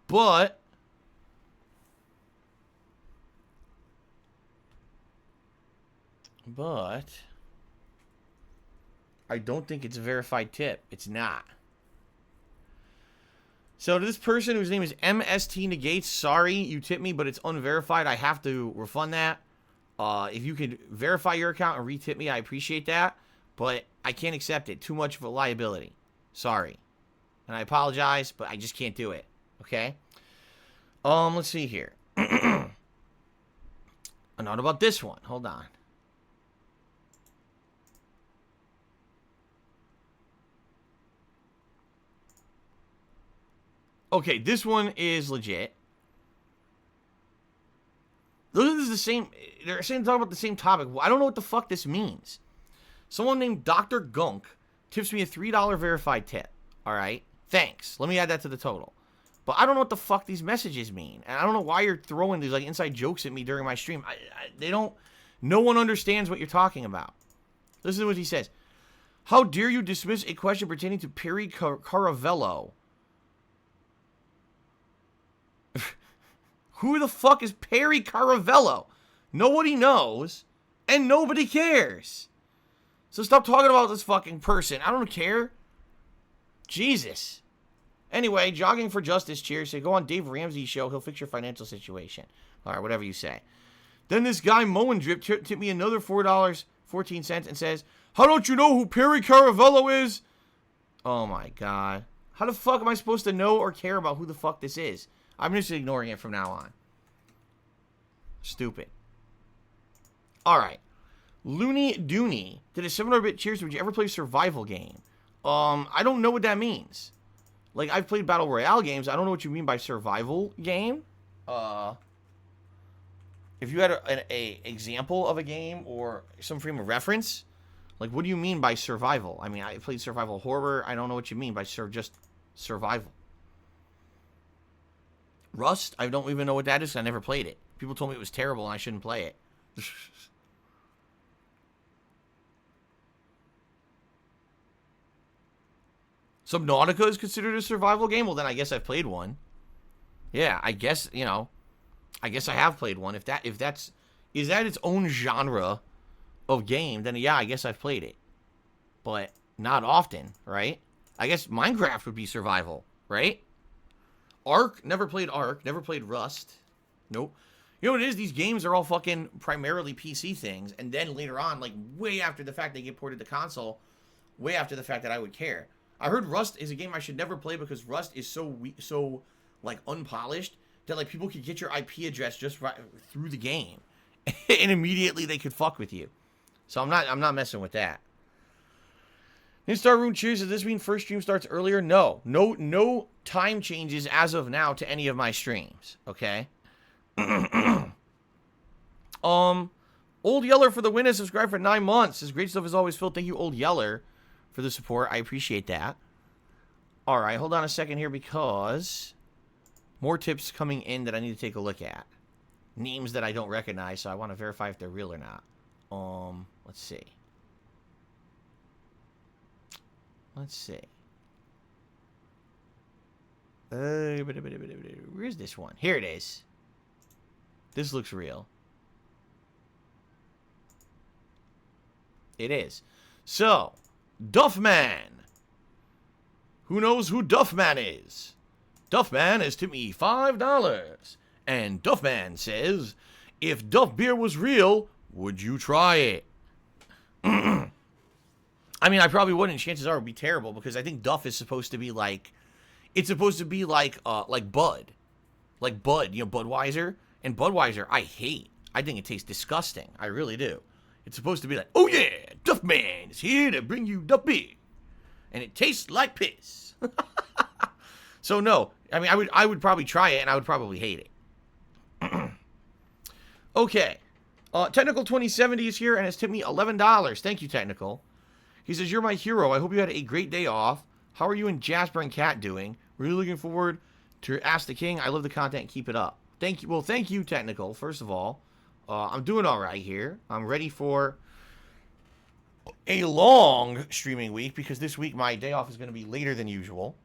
But I don't think it's a verified tip. It's not. So to this person whose name is MST Negates, sorry you tipped me, but it's unverified. I have to refund that. If you could verify your account and retip me, I appreciate that. But I can't accept it. Too much of a liability. Sorry. And I apologize, but I just can't do it. Okay? Let's see here. Not about this one. Hold on. Okay, this one is legit. Those are the same. They're saying talk about the same topic. Well, I don't know what the fuck this means. Someone named Dr. Gunk tips me a $3 verified tip. All right, thanks. Let me add that to the total. But I don't know what the fuck these messages mean, and I don't know why you're throwing these like inside jokes at me during my stream. They don't. No one understands what you're talking about. Listen to what he says. How dare you dismiss a question pertaining to Perry Caravello? Who the fuck is Perry Caravello? Nobody knows, and nobody cares. So stop talking about this fucking person. I don't care. Jesus. Anyway, Jogging for Justice cheers. Say, go on Dave Ramsey's show. He'll fix your financial situation. All right, whatever you say. Then this guy, Moen Drip, tipped me another $4.14 and says, how don't you know who Perry Caravello is? Oh, my God. How the fuck am I supposed to know or care about who the fuck this is? I'm just ignoring it from now on. Stupid. Alright. Looney Dooney did a 700-bit cheers. Would you ever play a survival game? I don't know what that means. Like, I've played Battle Royale games. I don't know what you mean by survival game. If you had an example of a game or some frame of reference, like, what do you mean by survival? I mean, I played survival horror. I don't know what you mean by just survival. Rust, I don't even know what that is. I never played it. People told me it was terrible and I shouldn't play it. Subnautica is considered a survival game? Well, then I guess I've played one. Yeah, I guess, you know, I guess I have played one. Is that its own genre of game, then yeah, I guess I've played it. But not often, right? I guess Minecraft would be survival, right? Ark, never played Ark, never played Rust. Nope. You know what it is? These games are all fucking primarily PC things, and then later on, like way after the fact they get ported to console, way after the fact that I would care. I heard Rust is a game I should never play because Rust is so like unpolished that like people could get your IP address just right through the game, and immediately they could fuck with you. So I'm not messing with that. Star Rune cheers. Does this mean first stream starts earlier? No time changes as of now to any of my streams. Okay. Old Yeller for the win has subscribed for 9 months. His great stuff is always filled. Thank you, Old Yeller, for the support. I appreciate that. All right, hold on a second here because more tips coming in that I need to take a look at. Names that I don't recognize, so I want to verify if they're real or not. Let's see. Where's this one? Here it is. This looks real. It is. So, Duffman. Who knows who Duffman is? Duffman has tipped me $5. And Duffman says, if Duff beer was real, would you try it? I mean, I probably wouldn't. Chances are it would be terrible because I think Duff is supposed to be like, it's supposed to be like Bud. Like Bud, you know, Budweiser. And Budweiser, I hate. I think it tastes disgusting. I really do. It's supposed to be like, oh yeah, Duffman is here to bring you Duff beer. And it tastes like piss. So no, I mean, I would probably try it and I would probably hate it. Okay. Technical 2070 is here and has tipped me $11. Thank you, Technical. He says, you're my hero. I hope you had a great day off. How are you and Jasper and Kat doing? Really looking forward to Ask the King. I love the content. Keep it up. Thank you. Well, thank you, Technical, first of all. I'm doing all right here. I'm ready for a long streaming week because this week my day off is going to be later than usual.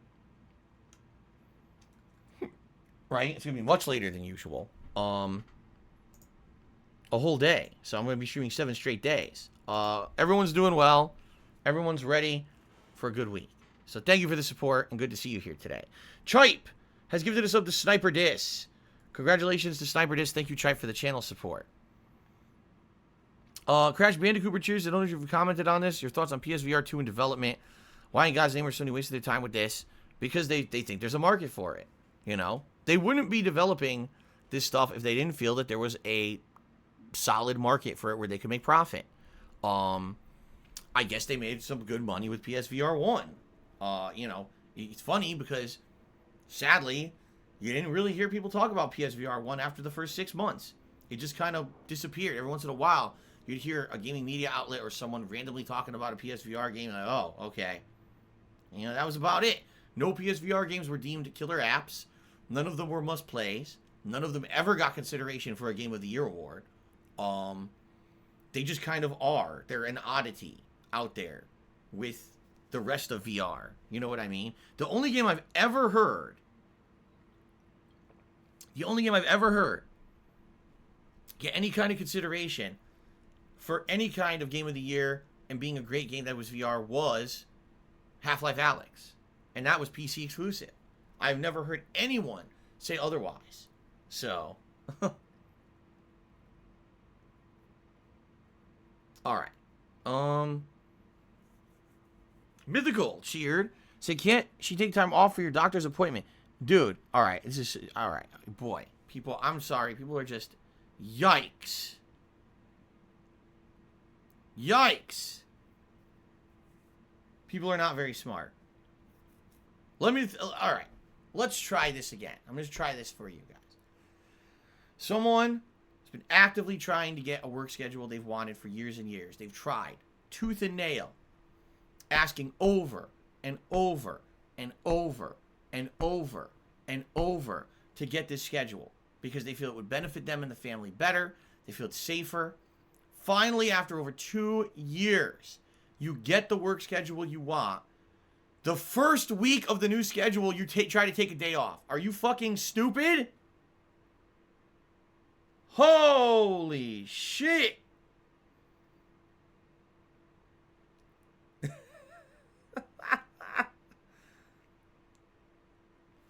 Right? It's going to be much later than usual. A whole day. So I'm going to be streaming 7 straight days. Everyone's doing well. Everyone's ready for a good week. So thank you for the support and good to see you here today. Tripe has gifted us up to Sniper Dis. Congratulations to Sniper Dis. Thank you, Tripe, for the channel support. Crash Bandicoot cheers. I don't know if you've commented on this. Your thoughts on PSVR 2 in development. Why in God's name are Sony wasting their time with this? Because they think there's a market for it. You know? They wouldn't be developing this stuff if they didn't feel that there was a solid market for it where they could make profit. I guess they made some good money with PSVR 1. You know, it's funny because, sadly, you didn't really hear people talk about PSVR 1 after the first 6 months. It just kind of disappeared. Every once in a while, you'd hear a gaming media outlet or someone randomly talking about a PSVR game, and like, oh, okay. You know, that was about it. No PSVR games were deemed killer apps. None of them were must-plays. None of them ever got consideration for a Game of the Year award. They just kind of are. They're an oddity out there with the rest of VR. You know what I mean? The only game I've ever heard get any kind of consideration for any kind of Game of the Year and being a great game that was VR was Half-Life Alyx. And that was PC exclusive. I've never heard anyone say otherwise. So, alright. Mythical cheered. Say, can't she take time off for your doctor's appointment? Dude, alright. This is, alright. Boy, people, I'm sorry. People are just, yikes. Yikes. People are not very smart. Alright. Let's try this again. I'm going to try this for you guys. Someone has been actively trying to get a work schedule they've wanted for years and years. They've tried tooth and nail, asking over and over and over and over and over to get this schedule because they feel it would benefit them and the family better. They feel it's safer. Finally, after over 2 years, you get the work schedule you want. The first week of the new schedule, you try to take a day off. Are you fucking stupid? Holy shit.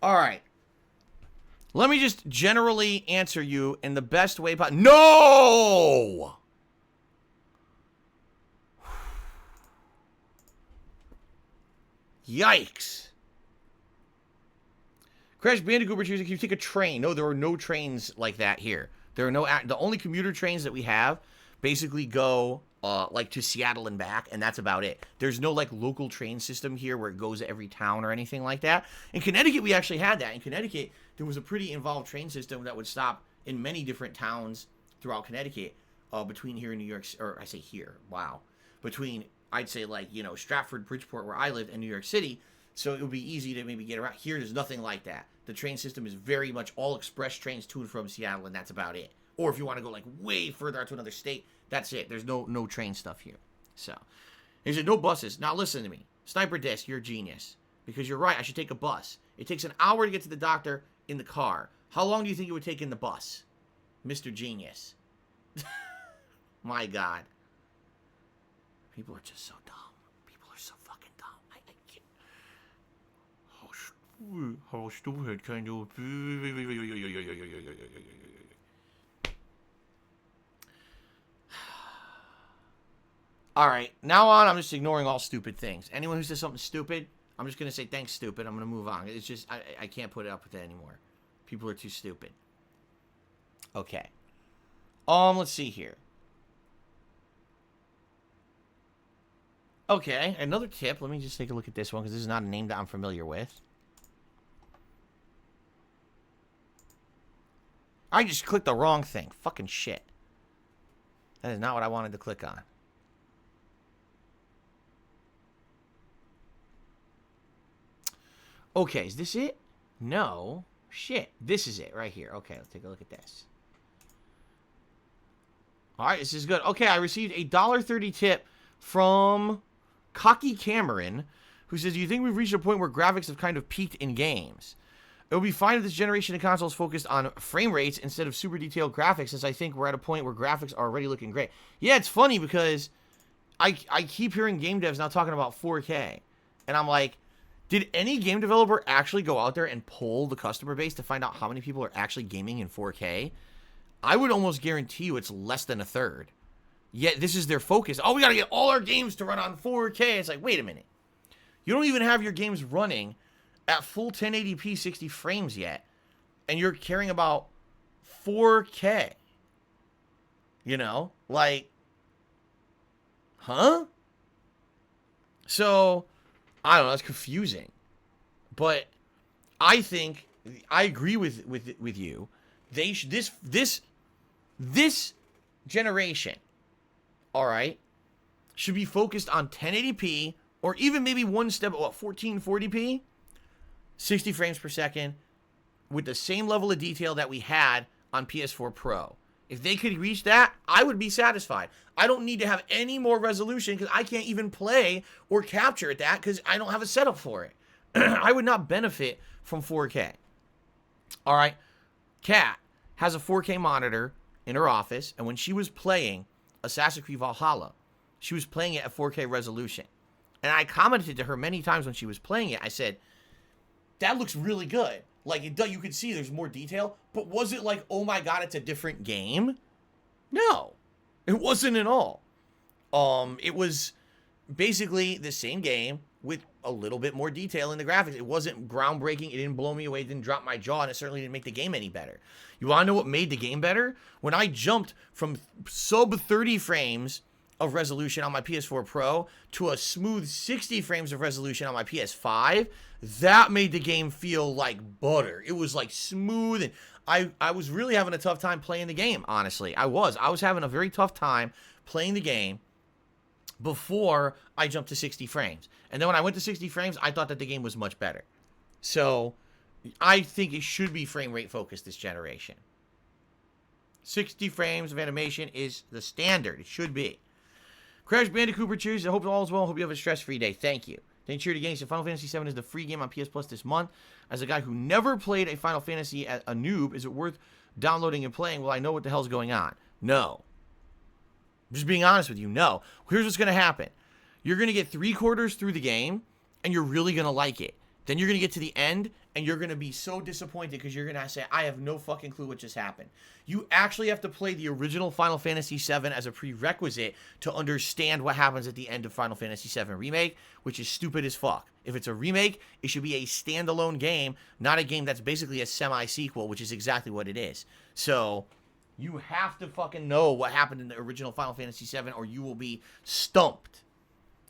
All right. Let me just generally answer you in the best way possible. No! Yikes. Crash Bandicoot Returns, you take a train. No, there are no trains like that here. There are no... The only commuter trains that we have basically go, like, to Seattle and back, and that's about it. There's no, like, local train system here where it goes to every town or anything like that. In Connecticut, we actually had that. In Connecticut, there was a pretty involved train system that would stop in many different towns throughout Connecticut, between here and New York... Or, I say here. Wow. Between, I'd say, like, you know, Stratford, Bridgeport, where I lived, and New York City. So it would be easy to maybe get around. Here, there's nothing like that. The train system is very much all express trains to and from Seattle, and that's about it. Or if you want to go, like, way further out to another state, that's it. There's no train stuff here. So, he said, no buses. Now, listen to me. Sniper Disc, you're a genius. Because you're right, I should take a bus. It takes an hour to get to the doctor in the car. How long do you think it would take in the bus? Mr. Genius. My God. People are just so dumb. People are so fucking dumb. I can't. How stupid can you be? Alright, now on, I'm just ignoring all stupid things. Anyone who says something stupid, I'm just going to say, thanks, stupid. I'm going to move on. It's just, I can't put it up with it anymore. People are too stupid. Okay. Let's see here. Okay, another tip. Let me just take a look at this one, because this is not a name that I'm familiar with. I just clicked the wrong thing. Fucking shit. That is not what I wanted to click on. Okay, is this it? No. Shit. This is it right here. Okay, let's take a look at this. Alright, this is good. Okay, I received a $1.30 tip from Cocky Cameron, who says, do you think we've reached a point where graphics have kind of peaked in games? It would be fine if this generation of consoles focused on frame rates instead of super detailed graphics, since I think we're at a point where graphics are already looking great. Yeah, it's funny because I keep hearing game devs now talking about 4K. And I'm like, did any game developer actually go out there and poll the customer base to find out how many people are actually gaming in 4K? I would almost guarantee you it's less than a third. Yet this is their focus. Oh, we got to get all our games to run on 4K. It's like, wait a minute. You don't even have your games running at full 1080p 60 frames yet. And you're caring about 4K. You know? Like, huh? So, I don't know. That's confusing. But I think, I agree with you. They should, this generation, all right, should be focused on 1080p or even maybe one step, 1440p, 60 frames per second with the same level of detail that we had on PS4 Pro. If they could reach that, I would be satisfied. I don't need to have any more resolution because I can't even play or capture at that because I don't have a setup for it. I would not benefit from 4K. All right. Kat has a 4K monitor in her office, and when she was playing Assassin's Creed Valhalla, she was playing it at 4K resolution. And I commented to her many times when she was playing it. I said, that looks really good. Like, you could see there's more detail, but was it like, oh my god, it's a different game? No, it wasn't at all. It was basically the same game with a little bit more detail in the graphics. It wasn't groundbreaking. It didn't blow me away. It didn't drop my jaw, and it certainly didn't make the game any better. You want to know what made the game better? When I jumped from sub 30 frames of resolution on my PS4 Pro to a smooth 60 frames of resolution on my PS5, that made the game feel like butter. It was like smooth, and I was really having a tough time playing the game, honestly. I was having a very tough time playing the game before I jumped to 60 frames. And then when I went to 60 frames, I thought that the game was much better. So, I think it should be frame rate focused this generation. 60 frames of animation is the standard. It should be. Crash Bandicoot Returns, I hope all is well. I hope you have a stress-free day. Thank you. Thank you again. So Final Fantasy VII is the free game on PS Plus this month. As a guy who never played a Final Fantasy as a noob, is it worth downloading and playing? Well, I know what the hell's going on. No. I'm just being honest with you. No. Here's what's going to happen. You're going to get 3/4 through the game, and you're really going to like it. Then you're going to get to the end, and you're going to be so disappointed because you're going to say, I have no fucking clue what just happened. You actually have to play the original Final Fantasy VII as a prerequisite to understand what happens at the end of Final Fantasy VII Remake, which is stupid as fuck. If it's a remake, it should be a standalone game, not a game that's basically a semi-sequel, which is exactly what it is. So, you have to fucking know what happened in the original Final Fantasy VII, or you will be stumped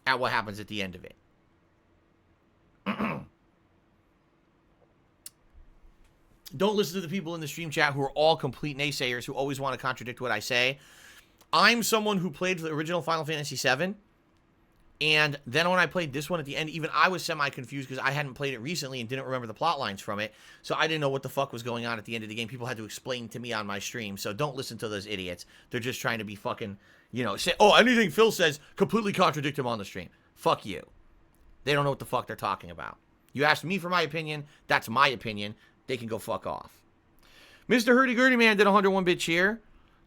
at what happens at the end of it. Don't listen to the people in the stream chat who are all complete naysayers who always want to contradict what I say. I'm someone who played the original Final Fantasy VII, and then when I played this one at the end, even I was semi-confused because I hadn't played it recently and didn't remember the plot lines from it, so I didn't know what the fuck was going on at the end of the game. People had to explain to me on my stream, so don't listen to those idiots. They're just trying to be fucking, you know, say, oh, anything Phil says, completely contradict him on the stream. Fuck you. They don't know what the fuck they're talking about. You asked me for my opinion, that's my opinion. They can go fuck off. Mr. Hurdy-Gurdy Man did a 101-bit cheer,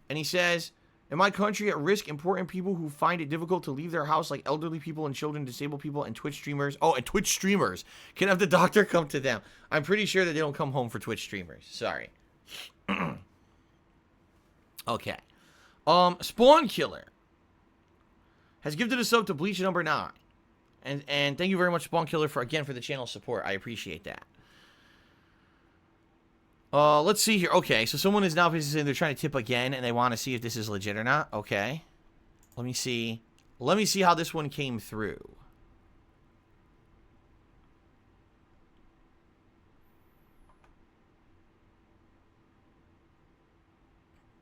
and he says, in my country, at risk, important people who find it difficult to leave their house, like elderly people and children, disabled people, and Twitch streamers. Oh, and Twitch streamers can have the doctor come to them. I'm pretty sure that they don't come home for Twitch streamers. Sorry. Okay. Spawn Killer has gifted a sub to Bleach number 9. And thank you very much, Spawn Killer, for the channel support. I appreciate that. Let's see here. Okay, so someone is now basically saying they're trying to tip again, and they want to see if this is legit or not. Okay. Let me see. Let me see how this one came through.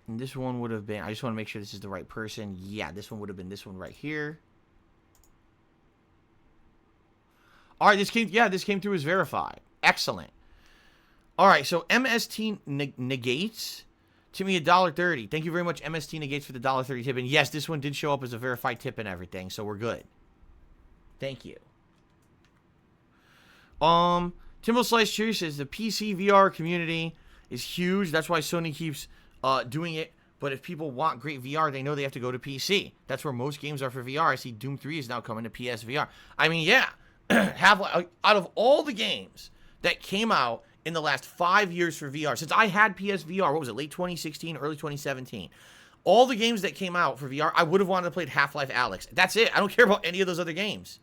And this one would have been... I just want to make sure this is the right person. Yeah, this one would have been this one right here. Alright, this came through as verified. Excellent. Alright, so MST Negates to me $1.30. Thank you very much, MST Negates, for the $1.30 tip. And yes, this one did show up as a verified tip and everything, so we're good. Thank you. Timbo Slice Cheer says the PC VR community is huge. That's why Sony keeps doing it. But if people want great VR, they know they have to go to PC. That's where most games are for VR. I see Doom 3 is now coming to PSVR. I mean, yeah. Out of all the games that came out in the last 5 years for VR, since I had PSVR, what was it, late 2016, early 2017, all the games that came out for VR, I would have wanted to play Half-Life Alyx. That's it. I don't care about any of those other games.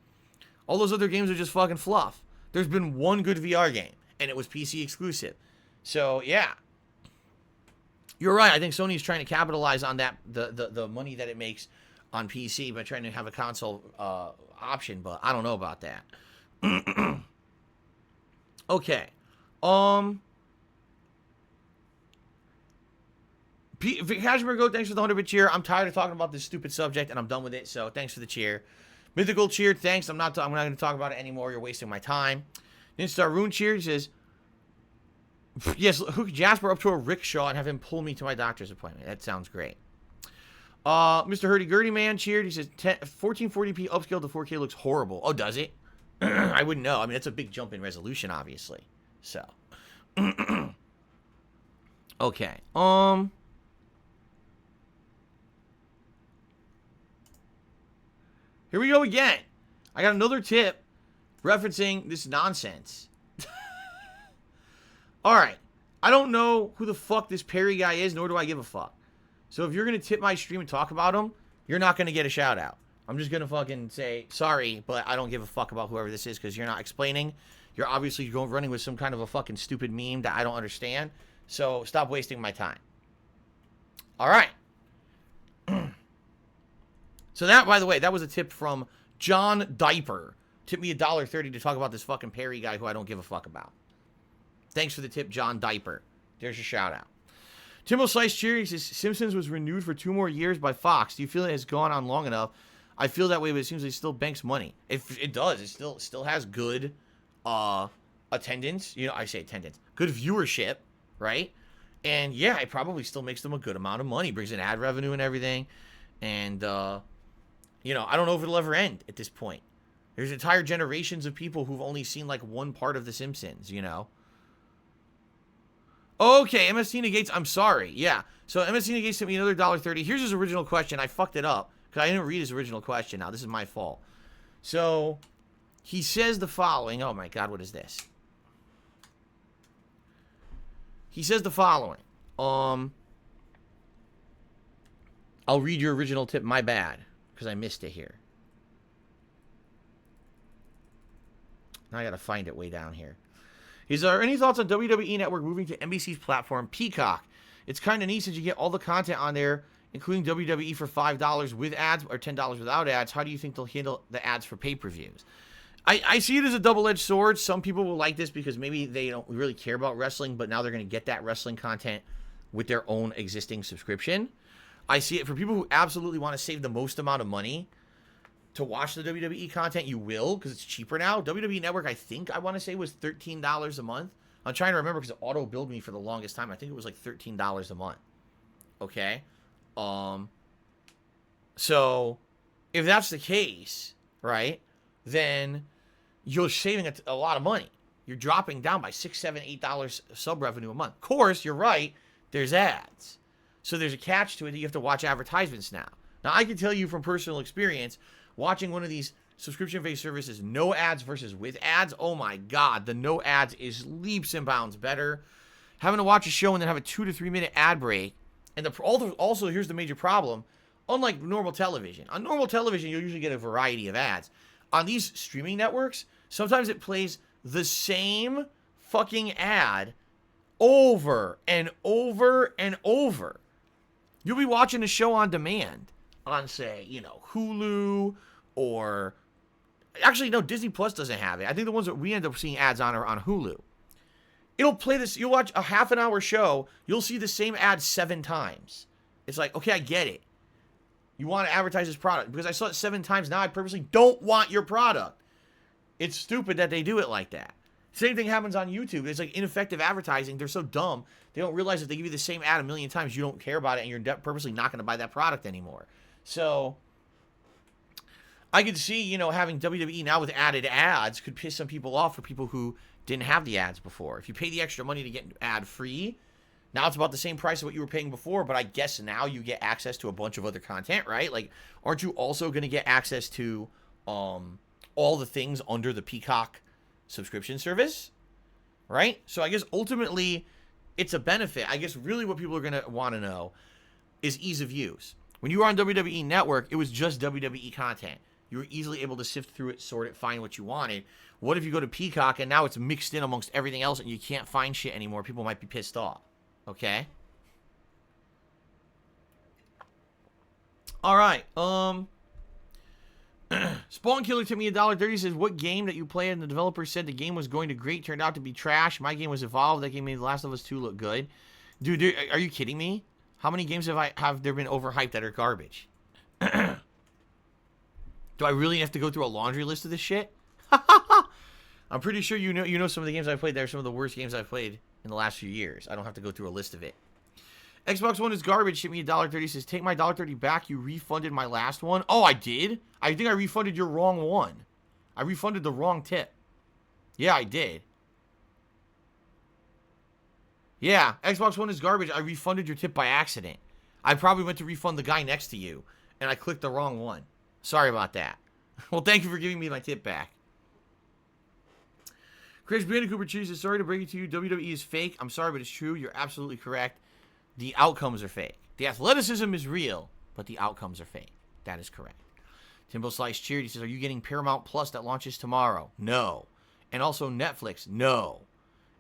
All those other games are just fucking fluff. There's been one good VR game, and it was PC exclusive. So, yeah. You're right. I think Sony's trying to capitalize on that, the money that it makes on PC by trying to have a console option, but I don't know about that. Okay. Kashmir Goat, thanks for the 100-bit cheer. I'm tired of talking about this stupid subject, and I'm done with it, so thanks for the cheer. Mythical cheer, thanks. I'm not going to talk about it anymore. You're wasting my time. Ninstar Rune cheer says, yes, hook Jasper up to a rickshaw and have him pull me to my doctor's appointment. That sounds great. Mr. Hurdy-Gurdy Man cheered. He says 1440p upscale to 4K looks horrible. Oh, does it? I wouldn't know. I mean, that's a big jump in resolution, obviously. So. Okay. Here we go again. I got another tip referencing this nonsense. Alright. I don't know who the fuck this Perry guy is, nor do I give a fuck. So if you're going to tip my stream and talk about him, you're not going to get a shout out. I'm just going to fucking say, sorry, but I don't give a fuck about whoever this is because you're not explaining. You're obviously running with some kind of a fucking stupid meme that I don't understand. So stop wasting my time. Alright. So that, by the way, that was a tip from John Diaper. Tipped me $1.30 to talk about this fucking Perry guy who I don't give a fuck about. Thanks for the tip, John Diaper. There's your shout out. Timbo Slice Cheery says Simpsons was renewed for 2 more years by Fox. Do you feel it has gone on long enough? I feel that way, but it seems like it still banks money. It does. It still has good attendance. You know, I say attendance. Good viewership, right? And yeah, it probably still makes them a good amount of money. Brings in ad revenue and everything. And, you know, I don't know if it'll ever end at this point. There's entire generations of people who've only seen like one part of The Simpsons, you know? Okay, MST Negates, I'm sorry. Yeah, so MST Negates sent me another $1.30. Here's his original question. I fucked it up because I didn't read his original question. Now, this is my fault. So, he says the following. Oh, my God, what is this? He says the following. I'll read your original tip. My bad, because I missed it here. Now I gotta find it way down here. Is there any thoughts on WWE Network moving to NBC's platform, Peacock? It's kind of neat since you get all the content on there, including WWE for $5 with ads or $10 without ads. How do you think they'll handle the ads for pay-per-views? I see it as a double-edged sword. Some people will like this because maybe they don't really care about wrestling, but now they're going to get that wrestling content with their own existing subscription. I see it for people who absolutely want to save the most amount of money to watch the WWE content. You will, because it's cheaper now. WWE Network, I think, I want to say, was $13 a month. I'm trying to remember because it auto-billed me for the longest time. I think it was like $13 a month. Okay? So, if that's the case, right, then you're saving a lot of money. You're dropping down by $6, $7, $8 sub revenue a month. Of course, you're right, there's ads. So there's a catch to it that you have to watch advertisements now. Now, I can tell you from personal experience, watching one of these subscription-based services, no ads versus with ads, oh my God, the no ads is leaps and bounds better. Having to watch a show and then have a 2 to 3 minute ad break. And also, here's the major problem. Unlike normal television. On normal television, you'll usually get a variety of ads. On these streaming networks, sometimes it plays the same fucking ad over and over and over. You'll be watching a show on demand on, say, Hulu or... Actually, no, Disney Plus doesn't have it. I think the ones that we end up seeing ads on are on Hulu. It'll play this... You'll watch a half an hour show, you'll see the same ad 7 times. It's like, okay, I get it. You want to advertise this product. Because I saw it 7 times, now I purposely don't want your product. It's stupid that they do it like that. Same thing happens on YouTube. It's like ineffective advertising. They're so dumb. They don't realize if they give you the same ad a million times, you don't care about it, and you're purposely not going to buy that product anymore. So, I could see, having WWE now with added ads could piss some people off for people who didn't have the ads before. If you pay the extra money to get ad-free, now it's about the same price of what you were paying before, but I guess now you get access to a bunch of other content, right? Like, aren't you also going to get access to all the things under the Peacock subscription service, right? So I guess ultimately it's a benefit. I guess really what people are going to want to know is ease of use. When you were on WWE Network, it was just WWE content. You were easily able to sift through it, sort it, find what you wanted. What if you go to Peacock and now it's mixed in amongst everything else and you can't find shit anymore? People might be pissed off. Okay? All right. Spawn Killer took me $1.30. Says, what game that you played and the developer said the game was going to great turned out to be trash? My game was Evolved. That game made The Last of Us 2 look good. Dude, are you kidding me? How many games have there been overhyped that are garbage? Do I really have to go through a laundry list of this shit? I'm pretty sure you know some of the games I've played. They're some of the worst games I've played in the last few years. I don't have to go through a list of it. Xbox One is garbage. Ship me $1.30. Says, take my $1.30 back. You refunded my last one. Oh, I did? I think I refunded your wrong one. I refunded the wrong tip. Yeah, I did. Yeah, Xbox One is garbage. I refunded your tip by accident. I probably went to refund the guy next to you, and I clicked the wrong one. Sorry about that. Well, thank you for giving me my tip back. Chris Bandicoot Cheese says, sorry to break it to you. WWE is fake. I'm sorry, but it's true. You're absolutely correct. The outcomes are fake. The athleticism is real, but the outcomes are fake. That is correct. Timbo Slice cheered. He says, are you getting Paramount Plus that launches tomorrow? No. And also Netflix? No.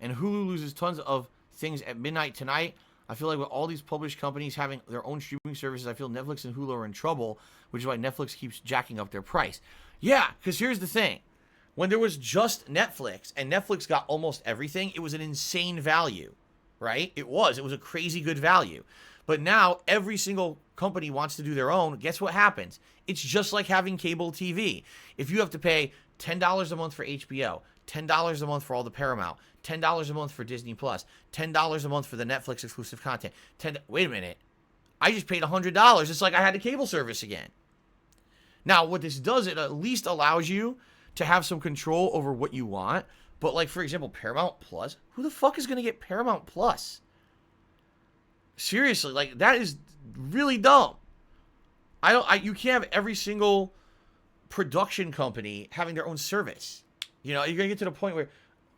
And Hulu loses tons of things at midnight tonight. I feel like with all these published companies having their own streaming services, I feel Netflix and Hulu are in trouble, which is why Netflix keeps jacking up their price. Yeah, because here's the thing. When there was just Netflix, and Netflix got almost everything, it was an insane value, right? It was a crazy good value. But now, every single company wants to do their own. Guess what happens? It's just like having cable TV. If you have to pay $10 a month for HBO, $10 a month for all the Paramount, $10 a month for Disney Plus, $10 a month for the Netflix exclusive content. Wait a minute. I just paid $100. It's like I had a cable service again. Now, what this does, it at least allows you to have some control over what you want. But, like, for example, Paramount Plus. Who the fuck is going to get Paramount Plus? Seriously, like, that is really dumb. You can't have every single production company having their own service. You know, you're going to get to the point where,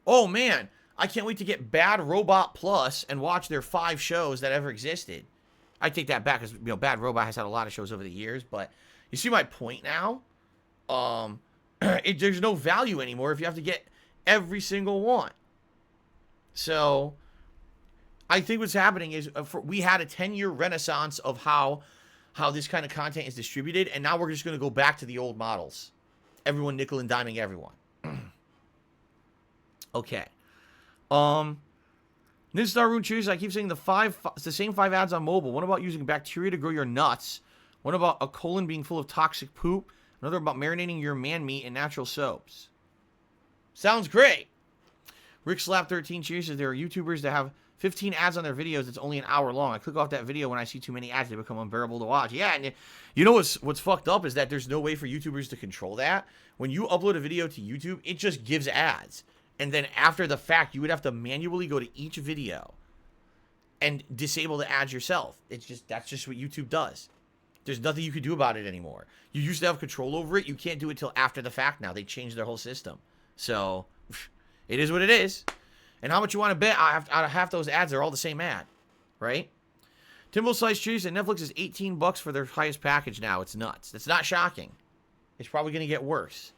oh, man, I can't wait to get Bad Robot Plus and watch their 5 shows that ever existed. I take that back because, Bad Robot has had a lot of shows over the years. But you see my point now? There's no value anymore if you have to get Every single one. So I think what's happening is we had a 10-year renaissance of how this kind of content is distributed, and now we're just going to go back to the old models. Everyone nickel and diming everyone. Okay. Ninstar Rune Cheers, I keep saying the same 5 ads on mobile. One about using bacteria to grow your nuts. One about a colon being full of toxic poop. Another about marinating your man meat in natural soaps. Sounds great. Rick Slap 13 Cheers says there are YouTubers that have 15 ads on their videos that's only an hour long. I click off that video when I see too many ads. They become unbearable to watch. Yeah, and you know what's fucked up is that there's no way for YouTubers to control that. When you upload a video to YouTube, it just gives ads. And then after the fact, you would have to manually go to each video and disable the ads yourself. That's just what YouTube does. There's nothing you can do about it anymore. You used to have control over it. You can't do it till after the fact now. They changed their whole system. So it is what it is. And how much you want to bet out of half those ads are all the same ad, right? Timbo Slice Cheese and Netflix is $18 for their highest package now. It's nuts. That's not shocking. It's probably going to get worse.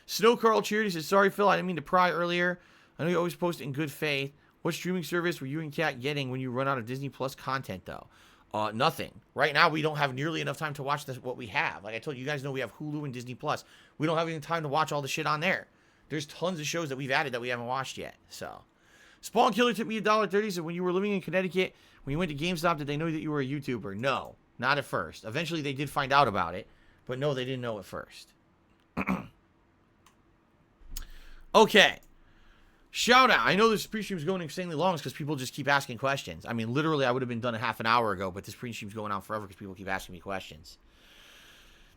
Snow Carl Cheers says, sorry, Phil, I didn't mean to pry earlier. I know you always post in good faith. What streaming service were you and Kat getting when you run out of Disney Plus content, though? Nothing. Right now, we don't have nearly enough time to watch what we have. Like I told you, guys know we have Hulu and Disney Plus. We don't have any time to watch all the shit on there. There's tons of shows that we've added that we haven't watched yet. So, Spawn Killer tipped me $1.30. So when you were living in Connecticut, when you went to GameStop, did they know that you were a YouTuber? No, not at first. Eventually, they did find out about it, but no, they didn't know at first. Okay. Shout out. I know this pre-stream is going extremely long because people just keep asking questions. I mean, literally, I would have been done a half an hour ago, but this pre-stream is going on forever because people keep asking me questions.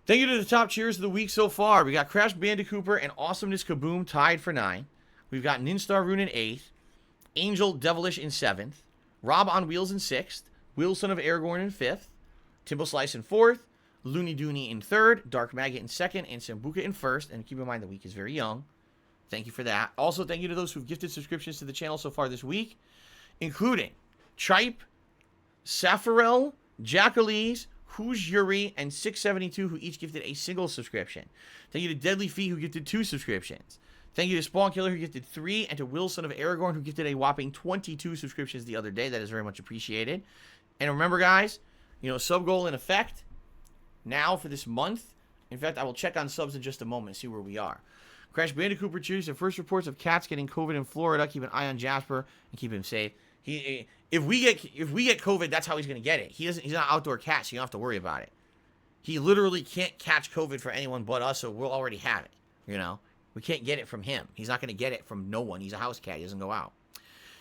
Thank you to the top cheers of the week so far. We got Crash Bandicoot and Awesomeness Kaboom tied for 9. We've got Ninstar Rune in 8th. Angel Devilish in 7th. Rob on Wheels in 6th. Will Son of Aragorn in 5th. Timbo Slice in 4th. Looney Dooney in 3rd. Dark Maggot in 2nd. And Sambuca in 1st. And keep in mind the week is very young. Thank you for that. Also, thank you to those who've gifted subscriptions to the channel so far this week, including Tripe, Safarel, Jackalese, Who's Yuri, and 672, who each gifted a single subscription. Thank you to Deadly Feet, who gifted 2 subscriptions. Thank you to Spawn Killer, who gifted 3, and to Will Son of Aragorn, who gifted a whopping 22 subscriptions the other day. That is very much appreciated. And remember, guys, sub goal in effect now for this month. In fact, I will check on subs in just a moment and see where we are. Crash Bandicoot cheers. The first reports of cats getting COVID in Florida. Keep an eye on Jasper and keep him safe. If we get COVID, that's how he's gonna get it. He's not an outdoor cat, so you don't have to worry about it. He literally can't catch COVID for anyone but us, so we'll already have it. We can't get it from him. He's not gonna get it from no one. He's a house cat. He doesn't go out.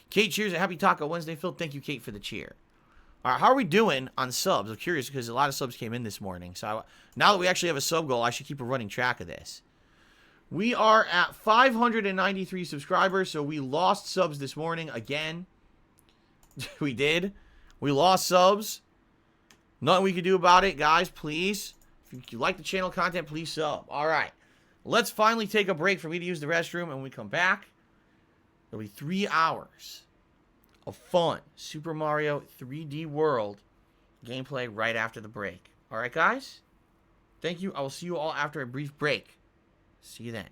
Kate cheers. A happy Taco Wednesday, Phil. Thank you, Kate, for the cheer. All right, how are we doing on subs? I'm curious because a lot of subs came in this morning. So now that we actually have a sub goal, I should keep a running track of this. We are at 593 subscribers, so we lost subs this morning again. We did. We lost subs. Nothing we can do about it, guys, please. If you like the channel content, please sub. All right. Let's finally take a break for me to use the restroom, and when we come back, there'll be 3 hours of fun Super Mario 3D World gameplay right after the break. All right, guys? Thank you. I will see you all after a brief break. See you then.